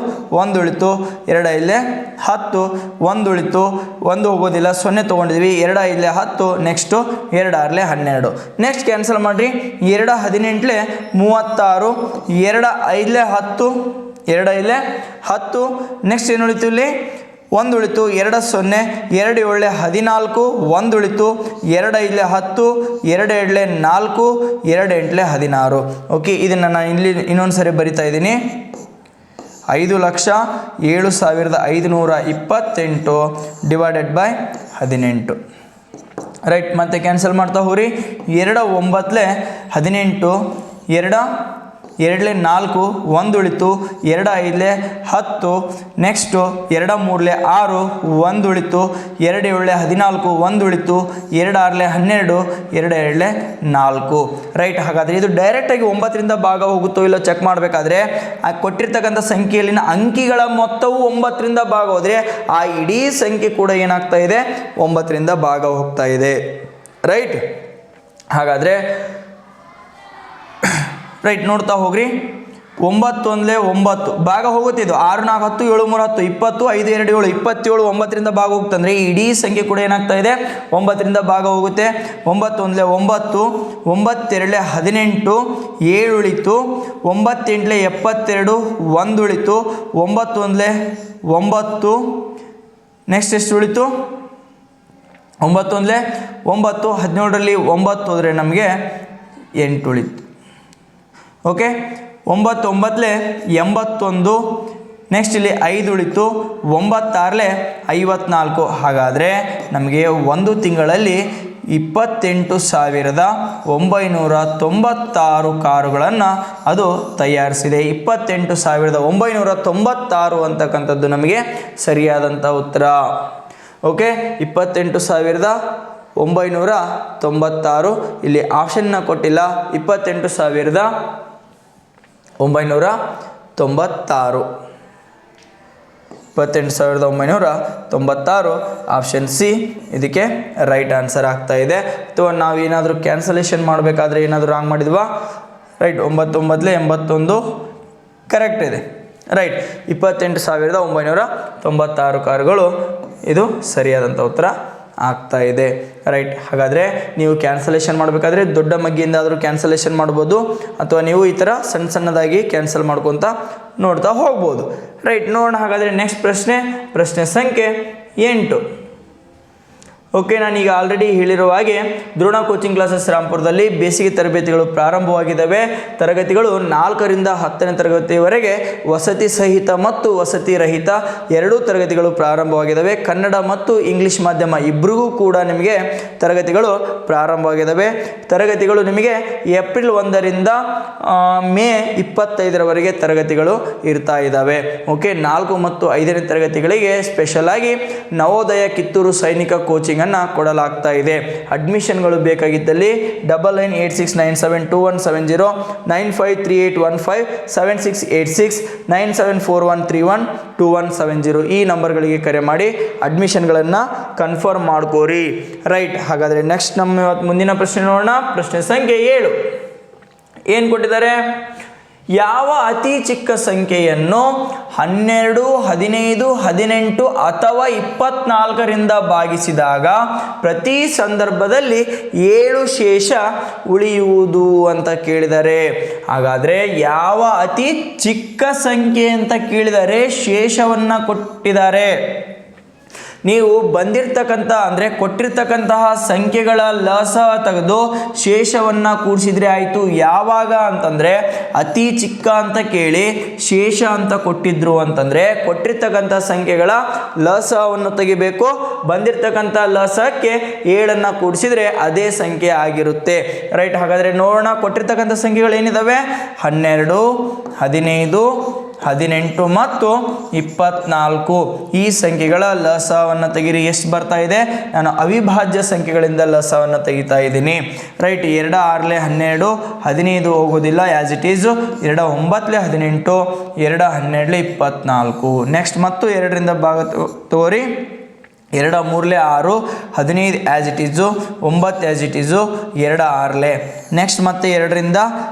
Speaker 1: 1 ಉಳಿತು, 2 5 10 1 ಉಳಿತು, 1 ಹೋಗೋದಿಲ್ಲ, 0 ತೊಗೊಂಡಿದ್ವಿ. 2 5 10, ನೆಕ್ಸ್ಟು 2 6 12. ನೆಕ್ಸ್ಟ್ ಕ್ಯಾನ್ಸಲ್ ಮಾಡಿರಿ. 2 18 36, 2 5 10, 2 5 10. ನೆಕ್ಸ್ಟ್ ಏನು ಉಳಿತು? ಇಲ್ಲಿ 1 ಉಳಿತು, 2 0, 2 7 14, 1 ಉಳಿತು, 2 5 10, 2 7 4, 2 8 16. ಓಕೆ, ಇದನ್ನು ನಾನು ಇಲ್ಲಿ ಇನ್ನೊಂದು ಸರಿ ಬರಿತಾ ಇದ್ದೀನಿ. 5,07,528 ಡಿವೈಡೆಡ್ ಬೈ 18. ರೈಟ್, ಮತ್ತೆ ಕ್ಯಾನ್ಸಲ್ ಮಾಡ್ತಾ ಹೋಗ್ರಿ. 2 9 18, 2 2 4, 1 ಉಳಿತು, 2 5 10. ನೆಕ್ಸ್ಟು 2 3 6, 1 ಉಳಿತು, 2 7 14, 1 ಉಳಿತು, 2 6 12, 2 7 4. ರೈಟ್, ಹಾಗಾದರೆ ಇದು ಡೈರೆಕ್ಟಾಗಿ 9ರಿಂದ ಭಾಗ ಹೋಗುತ್ತೋ ಇಲ್ಲೋ ಚೆಕ್ ಮಾಡಬೇಕಾದ್ರೆ ಕೊಟ್ಟಿರ್ತಕ್ಕಂಥ ಸಂಖ್ಯೆಯಲ್ಲಿನ ಅಂಕಿಗಳ ಮೊತ್ತವು 9ರಿಂದ ಭಾಗ ಹೋದರೆ ಆ ಇಡೀ ಸಂಖ್ಯೆ ಕೂಡ ಏನಾಗ್ತಾ ಇದೆ? 9ರಿಂದ ಭಾಗ ಹೋಗ್ತಾ ಇದೆ. ರೈಟ್, ಹಾಗಾದರೆ ರೈಟ್ ನೋಡ್ತಾ ಹೋಗ್ರಿ. 9 1 9 ಭಾಗ ಹೋಗುತ್ತೆ. ಇದು 6 4 10 7 3 10 20 5 2 7 27 9ರಿಂದ ಭಾಗ ಹೋಗ್ತಂದ್ರೆ ಇಡೀ ಸಂಖ್ಯೆ ಕೂಡ ಏನಾಗ್ತಾ ಇದೆ? 9ರಿಂದ ಭಾಗ ಹೋಗುತ್ತೆ. 9 1 9, 9 2 18, 7 ಉಳಿತು, 9 8 72, 1 ಉಳಿತು, 9 1 9. ನೆಕ್ಸ್ಟ್ ಎಷ್ಟು ಉಳಿತು? 9 1 9, 17ರಲ್ಲಿ 9 ಹೋದರೆ ನಮಗೆ 8 ಉಳಿತು. ಓಕೆ, 9 9 81. ನೆಕ್ಸ್ಟ್ ಇಲ್ಲಿ 5 ಉಳಿತು, 9 6 54. ಹಾಗಾದರೆ ನಮಗೆ ಒಂದು ತಿಂಗಳಲ್ಲಿ 28,996 ಕಾರುಗಳನ್ನು ಅದು ತಯಾರಿಸಿದೆ. 28,996 ಅಂತಕ್ಕಂಥದ್ದು ನಮಗೆ ಸರಿಯಾದಂಥ ಉತ್ತರ. ಓಕೆ 28,996. ಇಲ್ಲಿ ಆಪ್ಷನ್ನ ಕೊಟ್ಟಿಲ್ಲ. 28,996 28,996 ಆಪ್ಷನ್ ಸಿ ಇದಕ್ಕೆ ರೈಟ್ ಆನ್ಸರ್ ಆಗ್ತಾ ಇದೆ. ಅಥವಾ ನಾವು ಏನಾದರೂ ಕ್ಯಾನ್ಸಲೇಷನ್ ಮಾಡಬೇಕಾದ್ರೆ ಏನಾದರೂ ರಾಂಗ್ ಮಾಡಿದ್ವಾ? ರೈಟ್, 9,981 ಕರೆಕ್ಟ್ ಇದೆ. ರೈಟ್, 28,996 ಕಾರುಗಳು ಇದು ಸರಿಯಾದಂಥ ಉತ್ತರ ಆಗ್ತಾ ಇದೆ. ರೈಟ್, ಹಾಗಾದರೆ ನೀವು ಕ್ಯಾನ್ಸಲೇಷನ್ ಮಾಡಬೇಕಾದ್ರೆ ದೊಡ್ಡ ಮಗ್ಗಿಯಿಂದ ಆದರೂ ಕ್ಯಾನ್ಸಲೇಷನ್ ಮಾಡ್ಬೋದು, ಅಥವಾ ನೀವು ಈ ಥರ ಸಣ್ಣ ಸಣ್ಣದಾಗಿ ಕ್ಯಾನ್ಸಲ್ ಮಾಡ್ಕೊತ ನೋಡ್ತಾ ಹೋಗ್ಬೋದು. ರೈಟ್, ನೋಡೋಣ ಹಾಗಾದರೆ ನೆಕ್ಸ್ಟ್ ಪ್ರಶ್ನೆ ಸಂಖ್ಯೆ 8. ಓಕೆ, ನಾನೀಗ ಆಲ್ರೆಡಿ ಹೇಳಿರುವ ಹಾಗೆ ದ್ರೋಣ ಕೋಚಿಂಗ್ ಕ್ಲಾಸಸ್ ರಾಂಪುರದಲ್ಲಿ ಬೇಸಿಗೆ ತರಬೇತಿಗಳು ಪ್ರಾರಂಭವಾಗಿದ್ದಾವೆ. ತರಗತಿಗಳು 4ರಿಂದ 10ನೇ ತರಗತಿಯವರೆಗೆ ವಸತಿ ಸಹಿತ ಮತ್ತು ವಸತಿ ರಹಿತ ಎರಡೂ ತರಗತಿಗಳು ಪ್ರಾರಂಭವಾಗಿದ್ದಾವೆ. ಕನ್ನಡ ಮತ್ತು ಇಂಗ್ಲಿಷ್ ಮಾಧ್ಯಮ ಇಬ್ಬರಿಗೂ ಕೂಡ ನಿಮಗೆ ತರಗತಿಗಳು ಪ್ರಾರಂಭವಾಗಿದ್ದಾವೆ. ತರಗತಿಗಳು ನಿಮಗೆ ಏಪ್ರಿಲ್ 1ರಿಂದ ಮೇ 25ರವರೆಗೆ ತರಗತಿಗಳು ಇರ್ತಾ ಇದ್ದಾವೆ. ಓಕೆ, 4 ಮತ್ತು 5ನೇ ತರಗತಿಗಳಿಗೆ ಸ್ಪೆಷಲ್ ಆಗಿ ನವೋದಯ ಕಿತ್ತೂರು ಸೈನಿಕ ಕೋಚಿಂಗ್ ಕೊಡಲಾಗ್ತಾ ಇದೆ. ಅಡ್ಮಿಷನ್ಗಳು ಬೇಕಾಗಿದ್ದಲ್ಲಿ 9986972170 9538157686 9741312170 ಈ ನಂಬರ್ಗಳಿಗೆ ಕರೆ ಮಾಡಿ ಅಡ್ಮಿಷನ್ಗಳನ್ನು ಕನ್ಫರ್ಮ್ ಮಾಡ್ಕೋರಿ. ರೈಟ್, ಹಾಗಾದರೆ ನೆಕ್ಸ್ಟ್ ನಮ್ಮ ಮುಂದಿನ ಪ್ರಶ್ನೆ ನೋಡೋಣ. ಪ್ರಶ್ನೆ ಸಂಖ್ಯೆ 7 ಏನು ಕೊಟ್ಟಿದ್ದಾರೆ? ಯಾವ ಅತಿ ಚಿಕ್ಕ ಸಂಖ್ಯೆಯನ್ನು 12, 15, 18 ಅಥವಾ 24ರಿಂದ ಭಾಗಿಸಿದಾಗ ಪ್ರತಿ ಸಂದರ್ಭದಲ್ಲಿ 7 ಶೇಷ ಉಳಿಯುವುದು ಅಂತ ಕೇಳಿದರೆ? ಹಾಗಾದರೆ ಯಾವ ಅತಿ ಚಿಕ್ಕ ಸಂಖ್ಯೆ ಅಂತ ಕೇಳಿದರೆ ಶೇಷವನ್ನು ಕೊಟ್ಟಿದ್ದಾರೆ. ನೀವು ಬಂದಿರತಕ್ಕಂಥ ಅಂದರೆ ಕೊಟ್ಟಿರ್ತಕ್ಕಂತಹ ಸಂಖ್ಯೆಗಳ ಲಸ ತೆಗೆದು ಶೇಷವನ್ನು ಕೂಡಿಸಿದ್ರೆ ಆಯಿತು. ಯಾವಾಗ ಅಂತಂದರೆ ಅತಿ ಚಿಕ್ಕ ಅಂತ ಕೇಳಿ ಶೇಷ ಅಂತ ಕೊಟ್ಟಿದ್ರು ಅಂತಂದರೆ ಕೊಟ್ಟಿರ್ತಕ್ಕಂಥ ಸಂಖ್ಯೆಗಳ ಲಸವನ್ನು ತೆಗಿಬೇಕು. ಬಂದಿರತಕ್ಕಂಥ ಲಸಕ್ಕೆ 7ಅನ್ನು ಕೂಡಿಸಿದ್ರೆ ಅದೇ ಸಂಖ್ಯೆ ಆಗಿರುತ್ತೆ. ರೈಟ್, ಹಾಗಾದರೆ ನೋಡೋಣ ಕೊಟ್ಟಿರ್ತಕ್ಕಂಥ ಸಂಖ್ಯೆಗಳು ಏನಿದ್ದಾವೆ? 12, 15, 18 ಮತ್ತು 24 ಈ ಸಂಖ್ಯೆಗಳ ಲಸವನ್ನು ತೆಗಿರಿ. ಎಷ್ಟು ಬರ್ತಾ ಇದೆ? ನಾನು ಅವಿಭಾಜ್ಯ ಸಂಖ್ಯೆಗಳಿಂದ ಲಸವನ್ನು ತೆಗಿತಾ ಇದ್ದೀನಿ. ರೈಟ್, 2 6 12, 15 ಹೋಗೋದಿಲ್ಲ ಆ್ಯಸ್ ಇಟ್ ಈಸು. 2 9 18, 2 12 24. ನೆಕ್ಸ್ಟ್ ಮತ್ತು 2ರಿಂದ ಭಾಗ ತಗೋರಿ. 2 3 6, 15 as it Yesu, 9 as it Yesu, 2 6. Next ಮತ್ತೆ 2ರಿಂದ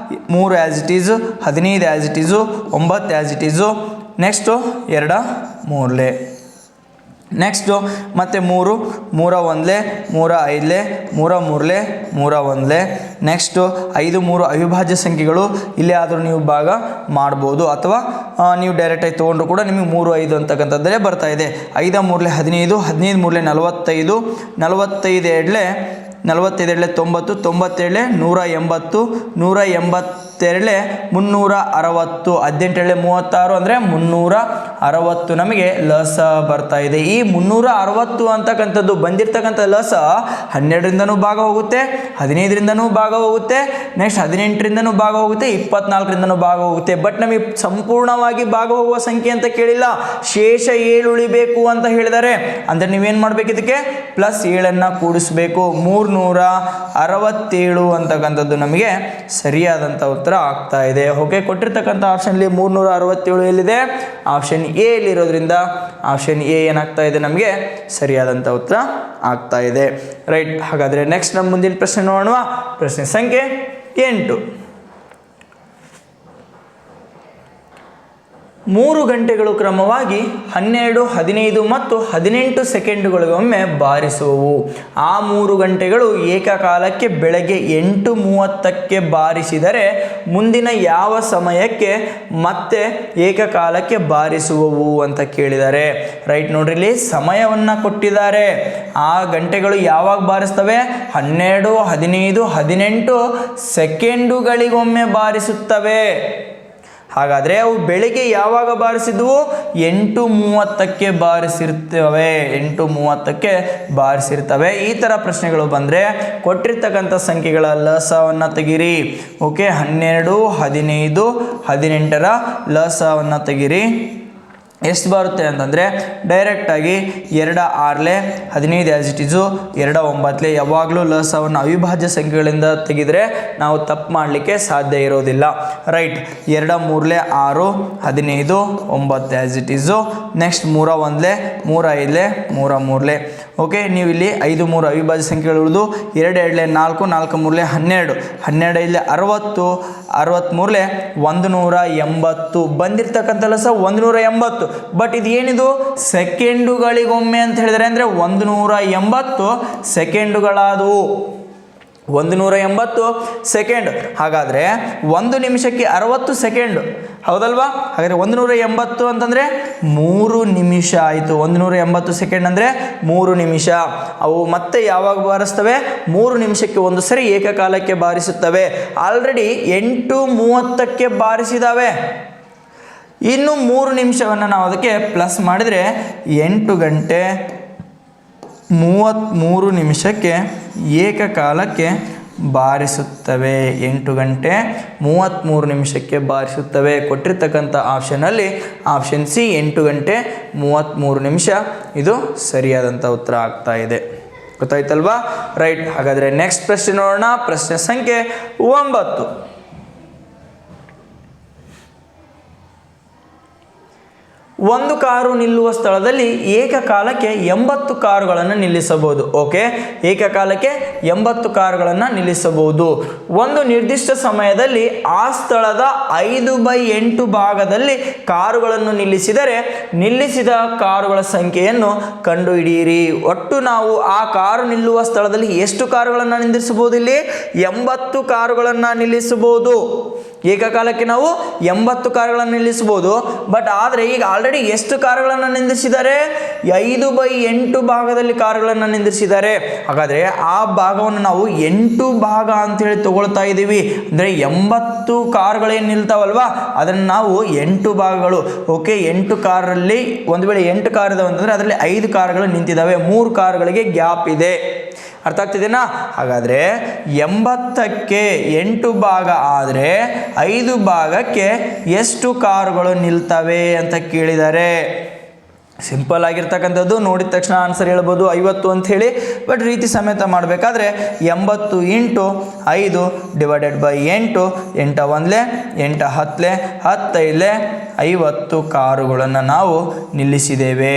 Speaker 1: 3 as it Yesu, 15 as it Yesu, 9 as it Yesu. Next 2 3. Next ಮತ್ತು 3 3 1 3 5 3 3 3 1. ನೆಕ್ಸ್ಟು 5 3 ಅವಿಭಾಜ್ಯ ಸಂಖ್ಯೆಗಳು. ಇಲ್ಲೇ ಆದರೂ ನೀವು ಭಾಗ ಮಾಡ್ಬೋದು, ಅಥವಾ ನೀವು ಡೈರೆಕ್ಟಾಗಿ ತೊಗೊಂಡ್ರು ಕೂಡ ನಿಮಗೆ 3 5 ಅಂತಕ್ಕಂಥದ್ದೇ ಬರ್ತಾ ಇದೆ. 5 3 15, 15 3 45, 45 2 45 2 90, 97 180, 182 360, 18 36 ಅಂದರೆ 360 ನಮಗೆ ಲಸ ಬರ್ತಾ ಇದೆ. ಈ 360 ಅಂತಕ್ಕಂಥದ್ದು ಬಂದಿರತಕ್ಕಂಥ ಲಸ 12ರಿಂದನೂ ಭಾಗ ಹೋಗುತ್ತೆ, 15ರಿಂದನೂ ಭಾಗ ಹೋಗುತ್ತೆ, ನೆಕ್ಸ್ಟ್ 18ರಿಂದನೂ ಭಾಗ ಹೋಗುತ್ತೆ, 24ರಿಂದನೂ ಭಾಗ ಹೋಗುತ್ತೆ. ಬಟ್ ನಮಗೆ ಸಂಪೂರ್ಣವಾಗಿ ಭಾಗ ಹೋಗುವ ಸಂಖ್ಯೆ ಅಂತ ಕೇಳಿಲ್ಲ, ಶೇಷ 7 ಉಳಿಬೇಕು ಅಂತ ಹೇಳಿದ್ದಾರೆ. ಅಂದರೆ ನೀವೇನು ಮಾಡಬೇಕು? ಇದಕ್ಕೆ ಪ್ಲಸ್ 7ಅನ್ನು ಕೂಡಿಸ್ಬೇಕು. 367 ಅಂತಕ್ಕಂಥದ್ದು ನಮಗೆ ಸರಿಯಾದಂಥ ಉತ್ತರ ಆಗ್ತಾ ಇದೆ. ಓಕೆ, ಕೊಟ್ಟಿರ್ತಕ್ಕಂಥ ಆಪ್ಷನ್ಲಿ 367 ಎಲ್ಲಿದೆ? ಆಪ್ಷನ್ ಎ ಇರೋದ್ರಿಂದ ಆಪ್ಷನ್ ಎ ಏನಾಗ್ತಾ ಇದೆ? ನಮಗೆ ಸರಿಯಾದಂಥ ಉತ್ತರ ಆಗ್ತಾ ಇದೆ. ರೈಟ್, ಹಾಗಾದರೆ ನೆಕ್ಸ್ಟ್ ನಮ್ಮ ಮುಂದಿನ ಪ್ರಶ್ನೆ ನೋಡೋಣ. ಪ್ರಶ್ನೆ ಸಂಖ್ಯೆ 8. 3 ಗಂಟೆಗಳು ಕ್ರಮವಾಗಿ 12, 15 ಮತ್ತು 18 ಸೆಕೆಂಡುಗಳಿಗೊಮ್ಮೆ ಬಾರಿಸುವವು. ಆ 3 ಗಂಟೆಗಳು ಏಕಕಾಲಕ್ಕೆ ಬೆಳಗ್ಗೆ 8:30ಕ್ಕೆ ಬಾರಿಸಿದರೆ ಮುಂದಿನ ಯಾವ ಸಮಯಕ್ಕೆ ಮತ್ತೆ ಏಕಕಾಲಕ್ಕೆ ಬಾರಿಸುವವು ಅಂತ ಕೇಳಿದ್ದಾರೆ. ರೈಟ್, ನೋಡ್ರಿ, ಇಲ್ಲಿ ಸಮಯವನ್ನು ಕೊಟ್ಟಿದ್ದಾರೆ. ಆ ಗಂಟೆಗಳು ಯಾವಾಗ ಬಾರಿಸ್ತವೆ? 12, 15, 18 ಸೆಕೆಂಡುಗಳಿಗೊಮ್ಮೆ ಬಾರಿಸುತ್ತವೆ. ಹಾಗಾದರೆ ಅವು ಬೆಳಿಗ್ಗೆ ಯಾವಾಗ ಬಾರಿಸಿದ್ವು? 8:30ಕ್ಕೆ ಬಾರಿಸಿರ್ತವೆ. 8:30ಕ್ಕೆ ಬಾರಿಸಿರ್ತವೆ. ಈ ಥರ ಪ್ರಶ್ನೆಗಳು ಬಂದರೆ ಕೊಟ್ಟಿರ್ತಕ್ಕಂಥ ಸಂಖ್ಯೆಗಳ ಲಸವನ್ನು ತೆಗಿರಿ. ಓಕೆ, 12, 15, 18ರ ಲಸವನ್ನು ತೆಗಿರಿ. ಎಷ್ಟು ಬರುತ್ತೆ ಅಂತಂದರೆ ಡೈರೆಕ್ಟಾಗಿ 2 6 15 ಆ್ಯಸ್ ಇಟ್ ಈಸು 2 9 ಯಾವಾಗಲೂ ಲಸವನ್ನು ಅವಿಭಾಜ್ಯ ಸಂಖ್ಯೆಗಳಿಂದ ತೆಗೆದರೆ ನಾವು ತಪ್ಪು ಮಾಡಲಿಕ್ಕೆ ಸಾಧ್ಯ ಇರೋದಿಲ್ಲ. Right, 2 3 6 15 9 as it Yesu. Next 3 1 3 5 3 3. Okay, ನೀವು ಇಲ್ಲಿ 5 3 ಅವಿಭಾಜ್ಯ ಸಂಖ್ಯೆಗಳು ಉಳಿದು 2 2 4 4 3 12 12 5 60 63 180 ಬಂದಿರ್ತಕ್ಕಂಥ ಲಸ 180. ಬಟ್ ಇದು ಏನಿದು ಸೆಕೆಂಡುಗಳಿಗೊಮ್ಮೆ ಅಂತ ಹೇಳಿದರೆ ಅಂದರೆ 180 ಸೆಕೆಂಡುಗಳಾದವು. 180 ಸೆಕೆಂಡ್. ಹಾಗಾದರೆ 1 ನಿಮಿಷಕ್ಕೆ 60 ಸೆಕೆಂಡ್ ಹೌದಲ್ವಾ? ಹಾಗಾದರೆ 180 ಅಂತಂದರೆ 3 ನಿಮಿಷ ಆಯಿತು. 180 ಸೆಕೆಂಡ್ ಅಂದರೆ 3 ನಿಮಿಷ. ಅವು ಮತ್ತೆ ಯಾವಾಗ ಬಾರಿಸ್ತವೆ? 3 ನಿಮಿಷಕ್ಕೆ ಒಂದು ಸರಿ ಏಕಕಾಲಕ್ಕೆ ಬಾರಿಸುತ್ತವೆ. ಆಲ್ರೆಡಿ 8:30ಕ್ಕೆ ಬಾರಿಸಿದಾವೆ. ಇನ್ನು 3 ನಿಮಿಷವನ್ನು ನಾವು ಅದಕ್ಕೆ ಪ್ಲಸ್ ಮಾಡಿದರೆ 8 ಗಂಟೆ 33 ನಿಮಿಷಕ್ಕೆ ಏಕಕಾಲಕ್ಕೆ ಬಾರಿಸುತ್ತವೆ. 8 ಗಂಟೆ 33 ನಿಮಿಷಕ್ಕೆ ಬಾರಿಸುತ್ತವೆ. ಕೊಟ್ಟಿರ್ತಕ್ಕಂಥ ಆಪ್ಷನಲ್ಲಿ ಆಪ್ಷನ್ ಸಿ 8 ಗಂಟೆ 33 ನಿಮಿಷ ಇದು ಸರಿಯಾದಂಥ ಉತ್ತರ ಆಗ್ತಾ ಇದೆ. ಗೊತ್ತಾಯ್ತಲ್ವಾ? ರೈಟ್, ಹಾಗಾದರೆ ನೆಕ್ಸ್ಟ್ ಪ್ರಶ್ನೆ ನೋಡೋಣ. ಪ್ರಶ್ನೆ ಸಂಖ್ಯೆ 9. ಒಂದು ಕಾರು ನಿಲ್ಲುವ ಸ್ಥಳದಲ್ಲಿ ಏಕಕಾಲಕ್ಕೆ 80 ಕಾರುಗಳನ್ನು ನಿಲ್ಲಿಸಬಹುದು. ಓಕೆ, ಏಕಕಾಲಕ್ಕೆ 80 ಕಾರುಗಳನ್ನು ನಿಲ್ಲಿಸಬಹುದು. ಒಂದು ನಿರ್ದಿಷ್ಟ ಸಮಯದಲ್ಲಿ ಆ ಸ್ಥಳದ 5/8 ಭಾಗದಲ್ಲಿ ಕಾರುಗಳನ್ನು ನಿಲ್ಲಿಸಿದರೆ ನಿಲ್ಲಿಸಿದ ಕಾರುಗಳ ಸಂಖ್ಯೆಯನ್ನು ಕಂಡುಹಿಡಿಯಿರಿ. ಒಟ್ಟು ನಾವು ಆ ಕಾರು ನಿಲ್ಲುವ ಸ್ಥಳದಲ್ಲಿ ಎಷ್ಟು ಕಾರುಗಳನ್ನು ನಿಲ್ಲಿಸಬಹುದು? ಇಲ್ಲಿ 80 ಕಾರುಗಳನ್ನು ನಿಲ್ಲಿಸಬಹುದು. ಏಕಕಾಲಕ್ಕೆ ನಾವು 80 ಕಾರುಗಳನ್ನು ನಿಲ್ಲಿಸಬಹುದು. ಬಟ್ ಆದರೆ ಈಗ ಆಲ್ರೆಡಿ ಎಷ್ಟು ಕಾರುಗಳನ್ನು ನಿಂದಿಸಿದ್ದಾರೆ? 5/8 ಭಾಗದಲ್ಲಿ ಕಾರುಗಳನ್ನು ನಿಂದಿಸಿದ್ದಾರೆ. ಹಾಗಾದರೆ ಆ ಭಾಗವನ್ನು ನಾವು 8 ಭಾಗ ಅಂತೇಳಿ ತಗೊಳ್ತಾ ಇದ್ದೀವಿ. ಅಂದರೆ 80 ಕಾರುಗಳೇನು ನಿಲ್ತಾವಲ್ವಾ ಅದನ್ನು ನಾವು 8 ಭಾಗಗಳು. ಓಕೆ, 8 ಕಾರಲ್ಲಿ ಒಂದು ವೇಳೆ 8 ಕಾರ್ ಇದಾವೆ ಅಂತಂದರೆ ಅದರಲ್ಲಿ 5 ಕಾರುಗಳು ನಿಂತಿದ್ದಾವೆ, 3 ಕಾರುಗಳಿಗೆ ಗ್ಯಾಪ್ ಇದೆ. ಅರ್ಥ ಆಗ್ತಿದೆನಾ? ಹಾಗಾದರೆ 80ಕ್ಕೆ 8 ಭಾಗ ಆದರೆ 5 ಭಾಗಕ್ಕೆ ಎಷ್ಟು ಕಾರುಗಳು ನಿಲ್ತವೆ ಅಂತ ಕೇಳಿದ್ದಾರೆ. ಸಿಂಪಲ್ ಆಗಿರ್ತಕ್ಕಂಥದ್ದು, ನೋಡಿದ ತಕ್ಷಣ ಆನ್ಸರ್ ಹೇಳ್ಬೋದು 50 ಅಂತ ಹೇಳಿ. ಬಟ್ ರೀತಿ ಸಮೇತ ಮಾಡಬೇಕಾದ್ರೆ 80 × 5 ಡಿವೈಡೆಡ್ ಬೈ 8 8 1 8 10 15 50 ಕಾರುಗಳನ್ನು ನಾವು ನಿಲ್ಲಿಸಿದ್ದೇವೆ.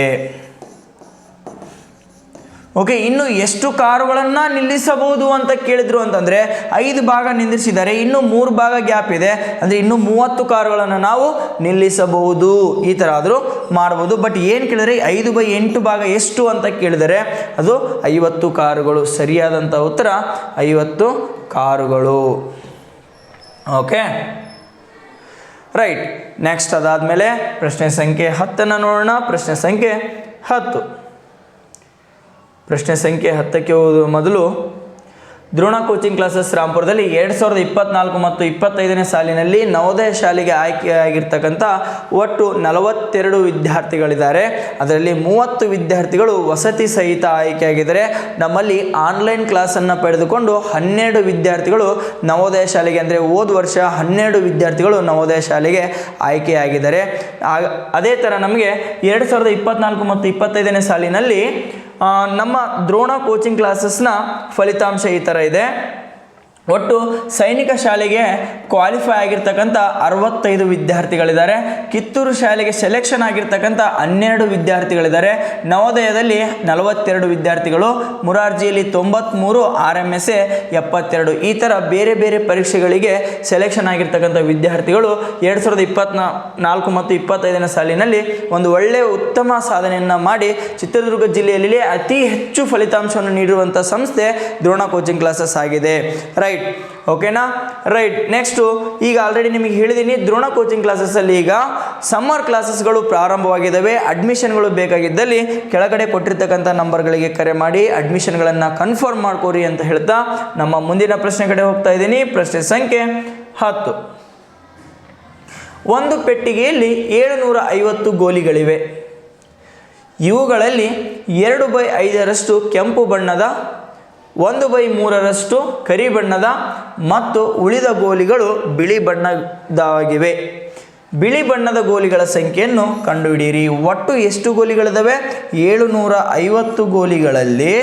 Speaker 1: ಓಕೆ, ಇನ್ನು ಎಷ್ಟು ಕಾರುಗಳನ್ನು ನಿಲ್ಲಿಸಬಹುದು ಅಂತ ಕೇಳಿದ್ರು ಅಂತಂದರೆ 5 ಭಾಗ ನಿಲ್ಲಿಸಿದ್ದಾರೆ, ಇನ್ನು 3 ಭಾಗ ಗ್ಯಾಪ್ ಇದೆ. ಅಂದರೆ ಇನ್ನು 30 ಕಾರುಗಳನ್ನು ನಾವು ನಿಲ್ಲಿಸಬಹುದು. ಈ ಥರ ಆದರೂ ಮಾಡ್ಬೋದು. ಬಟ್ ಏನು ಕೇಳಿದರೆ 5/8 ಭಾಗ ಎಷ್ಟು ಅಂತ ಕೇಳಿದರೆ ಅದು 50 ಕಾರುಗಳು. ಸರಿಯಾದಂಥ ಉತ್ತರ 50 ಕಾರುಗಳು. Okay, right. ನೆಕ್ಸ್ಟ್ ಅದಾದಮೇಲೆ ಪ್ರಶ್ನೆ ಸಂಖ್ಯೆ 10 ನೋಡೋಣ. ಪ್ರಶ್ನೆ ಸಂಖ್ಯೆ 10. ಪ್ರಶ್ನೆ ಸಂಖ್ಯೆ 10ಕ್ಕೆ ಹೋಗುವ ಮೊದಲು ದ್ರೋಣ ಕೋಚಿಂಗ್ ಕ್ಲಾಸಸ್ ರಾಂಪುರದಲ್ಲಿ 2024 ಮತ್ತು 25ನೇ ಸಾಲಿನಲ್ಲಿ ನವೋದಯ ಶಾಲೆಗೆ ಆಯ್ಕೆಯಾಗಿರ್ತಕ್ಕಂಥ ಒಟ್ಟು 42 ವಿದ್ಯಾರ್ಥಿಗಳಿದ್ದಾರೆ. ಅದರಲ್ಲಿ 30 ವಿದ್ಯಾರ್ಥಿಗಳು ವಸತಿ ಸಹಿತ ಆಯ್ಕೆಯಾಗಿದ್ದಾರೆ. ನಮ್ಮಲ್ಲಿ ಆನ್ಲೈನ್ ಕ್ಲಾಸನ್ನು ಪಡೆದುಕೊಂಡು 12 ವಿದ್ಯಾರ್ಥಿಗಳು ನವೋದಯ ಶಾಲೆಗೆ, ಅಂದರೆ ಹೋದ ವರ್ಷ 12 ವಿದ್ಯಾರ್ಥಿಗಳು ನವೋದಯ ಶಾಲೆಗೆ ಆಯ್ಕೆಯಾಗಿದ್ದಾರೆ. ಅದೇ ಥರ ನಮಗೆ 2024 ಮತ್ತು 25ನೇ ಸಾಲಿನಲ್ಲಿ ನಮ್ಮ ದ್ರೋಣ ಕೋಚಿಂಗ್ ಕ್ಲಾಸಸ್ನ ಫಲಿತಾಂಶ ಈ ಥರ ಇದೆ. ಒಟ್ಟು ಸೈನಿಕ ಶಾಲೆಗೆ ಕ್ವಾಲಿಫೈ ಆಗಿರ್ತಕ್ಕಂಥ 65 ವಿದ್ಯಾರ್ಥಿಗಳಿದ್ದಾರೆ. ಕಿತ್ತೂರು ಶಾಲೆಗೆ ಸೆಲೆಕ್ಷನ್ ಆಗಿರ್ತಕ್ಕಂಥ 12 ವಿದ್ಯಾರ್ಥಿಗಳಿದ್ದಾರೆ. ನವೋದಯದಲ್ಲಿ 42 ವಿದ್ಯಾರ್ಥಿಗಳು, ಮುರಾರ್ಜಿಯಲ್ಲಿ 93, RMSA 72. ಈ ಥರ ಬೇರೆ ಬೇರೆ ಪರೀಕ್ಷೆಗಳಿಗೆ ಸೆಲೆಕ್ಷನ್ ಆಗಿರ್ತಕ್ಕಂಥ ವಿದ್ಯಾರ್ಥಿಗಳು 2024 ಮತ್ತು 25ನೇ ಸಾಲಿನಲ್ಲಿ ಒಂದು ಒಳ್ಳೆಯ ಉತ್ತಮ ಸಾಧನೆಯನ್ನು ಮಾಡಿ ಚಿತ್ರದುರ್ಗ ಜಿಲ್ಲೆಯಲ್ಲಿ ಅತಿ ಹೆಚ್ಚು ಫಲಿತಾಂಶವನ್ನು ನೀಡಿರುವಂಥ ಸಂಸ್ಥೆ ದ್ರೋಣ ಕೋಚಿಂಗ್ ಕ್ಲಾಸಸ್ ಆಗಿದೆ. ರೈಟ್, ಓಕೆನಾ? ರೈಟ್. ನೆಕ್ಸ್ಟು ಈಗ ಆಲ್ರೆಡಿ ನಿಮಗೆ ಹೇಳಿದ್ದೀನಿ, ದ್ರೋಣ ಕೋಚಿಂಗ್ ಕ್ಲಾಸಸ್ಸಲ್ಲಿ ಈಗ ಸಮ್ಮರ್ ಕ್ಲಾಸಸ್ಗಳು ಪ್ರಾರಂಭವಾಗಿದ್ದಾವೆ. ಅಡ್ಮಿಷನ್ಗಳು ಬೇಕಾಗಿದ್ದಲ್ಲಿ ಕೆಳಗಡೆ ಕೊಟ್ಟಿರ್ತಕ್ಕಂಥ ನಂಬರ್ಗಳಿಗೆ ಕರೆ ಮಾಡಿ ಅಡ್ಮಿಷನ್ಗಳನ್ನು ಕನ್ಫರ್ಮ್ ಮಾಡ್ಕೋರಿ ಅಂತ ಹೇಳ್ತಾ ನಮ್ಮ ಮುಂದಿನ ಪ್ರಶ್ನೆ ಕಡೆ ಹೋಗ್ತಾ ಇದ್ದೀನಿ. ಪ್ರಶ್ನೆ ಸಂಖ್ಯೆ 10. ಒಂದು ಪೆಟ್ಟಿಗೆಯಲ್ಲಿ 750 ಗೋಲಿಗಳಿವೆ. ಇವುಗಳಲ್ಲಿ 2/5 ಕೆಂಪು ಬಣ್ಣದ, 1/3 ಕರಿ ಬಣ್ಣದ ಮತ್ತು ಉಳಿದ ಗೋಲಿಗಳು ಬಿಳಿ ಬಣ್ಣದಾಗಿವೆ. ಬಿಳಿ ಬಣ್ಣದ ಗೋಲಿಗಳ ಸಂಖ್ಯೆಯನ್ನು ಕಂಡುಹಿಡಿಯಿರಿ. ಒಟ್ಟು ಎಷ್ಟು ಗೋಲಿಗಳಿದ್ದಾವೆ? 750 ಗೋಲಿಗಳಲ್ಲಿ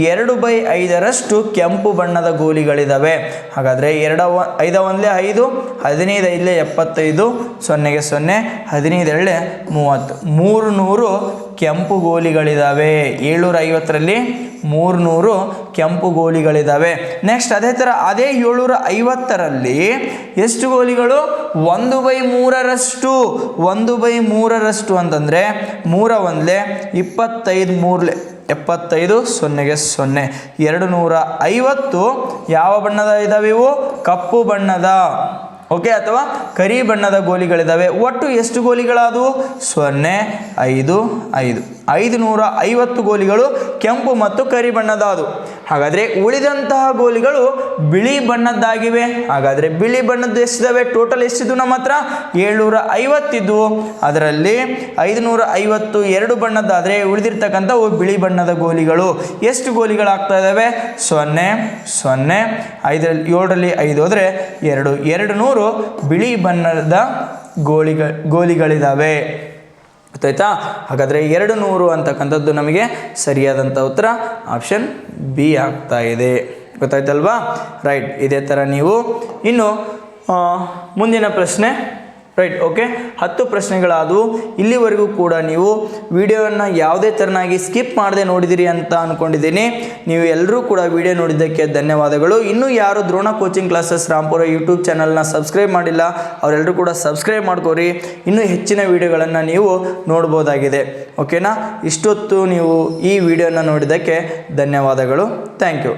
Speaker 1: 2/5 ಕೆಂಪು ಬಣ್ಣದ ಗೋಲಿಗಳಿದ್ದಾವೆ. ಹಾಗಾದರೆ 5 1 5, 15 5 75, 0 0, 15 30, 300 ಕೆಂಪು ಗೋಲಿಗಳಿದ್ದಾವೆ. 750ರಲ್ಲಿ 300 ಕೆಂಪು ಗೋಲಿಗಳಿದ್ದಾವೆ. ನೆಕ್ಸ್ಟ್ ಅದೇ ಥರ ಅದೇ 750ರಲ್ಲಿ ಎಷ್ಟು ಗೋಲಿಗಳು? 1/3. 1/3 ಅಂತಂದರೆ 3 1 25, 3 75, 0 0. 250 ಯಾವ ಬಣ್ಣದ ಇದ್ದಾವೆ? ಇವು ಕಪ್ಪು ಬಣ್ಣದ, ಓಕೆ, ಅಥವಾ ಕರಿ ಬಣ್ಣದ ಗೋಲಿಗಳಿದ್ದಾವೆ. ಒಟ್ಟು ಎಷ್ಟು ಗೋಲಿಗಳಾದವು? 0 5 5. 550 ಗೋಲಿಗಳು ಕೆಂಪು ಮತ್ತು ಕರಿ ಬಣ್ಣದಾದವು. ಹಾಗಾದರೆ ಉಳಿದಂತಹ ಗೋಲಿಗಳು ಬಿಳಿ ಬಣ್ಣದ್ದಾಗಿವೆ. ಹಾಗಾದರೆ ಬಿಳಿ ಬಣ್ಣದ್ದು ಎಷ್ಟಿದ್ದಾವೆ? ಟೋಟಲ್ ಎಷ್ಟಿದ್ವು ನಮ್ಮ ಹತ್ರ? 750 ಇದ್ವು. ಅದರಲ್ಲಿ 550 ಎರಡು ಬಣ್ಣದ್ದಾದರೆ ಉಳಿದಿರ್ತಕ್ಕಂಥವು ಬಿಳಿ ಬಣ್ಣದ ಗೋಲಿಗಳು. ಎಷ್ಟು ಗೋಲಿಗಳಾಗ್ತಾ ಇದ್ದಾವೆ? 0 0. 7ರಲ್ಲಿ 5 ಹೋದರೆ 2, 200 ಬಿಳಿ ಬಣ್ಣದ ಗೋಲಿಗಳಿದ್ದಾವೆ. ಗೊತ್ತಾಯ್ತಾ? ಹಾಗಾದರೆ 200 ಅಂತಕ್ಕಂಥದ್ದು ನಮಗೆ ಸರಿಯಾದಂಥ ಉತ್ತರ ಆಪ್ಷನ್ ಬಿ ಆಗ್ತಾ ಇದೆ. ಗೊತ್ತಾಯ್ತಲ್ವಾ? ರೈಟ್. ಇದೇ ಥರ ನೀವು ಇನ್ನು ಮುಂದಿನ ಪ್ರಶ್ನೆ, ರೈಟ್, ಓಕೆ, 10 ಪ್ರಶ್ನೆಗಳಾದವು. ಇಲ್ಲಿವರೆಗೂ ಕೂಡ ನೀವು ವಿಡಿಯೋವನ್ನು ಯಾವುದೇ ಥರನಾಗಿ ಸ್ಕಿಪ್ ಮಾಡದೆ ನೋಡಿದಿರಿ ಅಂತ ಅಂದ್ಕೊಂಡಿದ್ದೀನಿ. ನೀವು ಎಲ್ಲರೂ ಕೂಡ ವಿಡಿಯೋ ನೋಡಿದ್ದಕ್ಕೆ ಧನ್ಯವಾದಗಳು. ಇನ್ನೂ ಯಾರು Drona coaching classes Rampura YouTube ಚಾನಲ್ನ ಸಬ್ಸ್ಕ್ರೈಬ್ ಮಾಡಿಲ್ಲ ಅವರೆಲ್ಲರೂ ಕೂಡ ಸಬ್ಸ್ಕ್ರೈಬ್ ಮಾಡ್ಕೋರಿ. ಇನ್ನೂ ಹೆಚ್ಚಿನ ವಿಡಿಯೋಗಳನ್ನು ನೀವು ನೋಡ್ಬೋದಾಗಿದೆ. ಓಕೆನಾ? ಇಷ್ಟೊತ್ತು ನೀವು ಈ ವಿಡಿಯೋನ ನೋಡಿದ್ದಕ್ಕೆ ಧನ್ಯವಾದಗಳು. Thank you.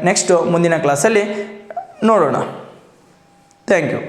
Speaker 1: ನೆಕ್ಸ್ಟು ಮುಂದಿನ ಕ್ಲಾಸಲ್ಲಿ ನೋಡೋಣ. Thank you.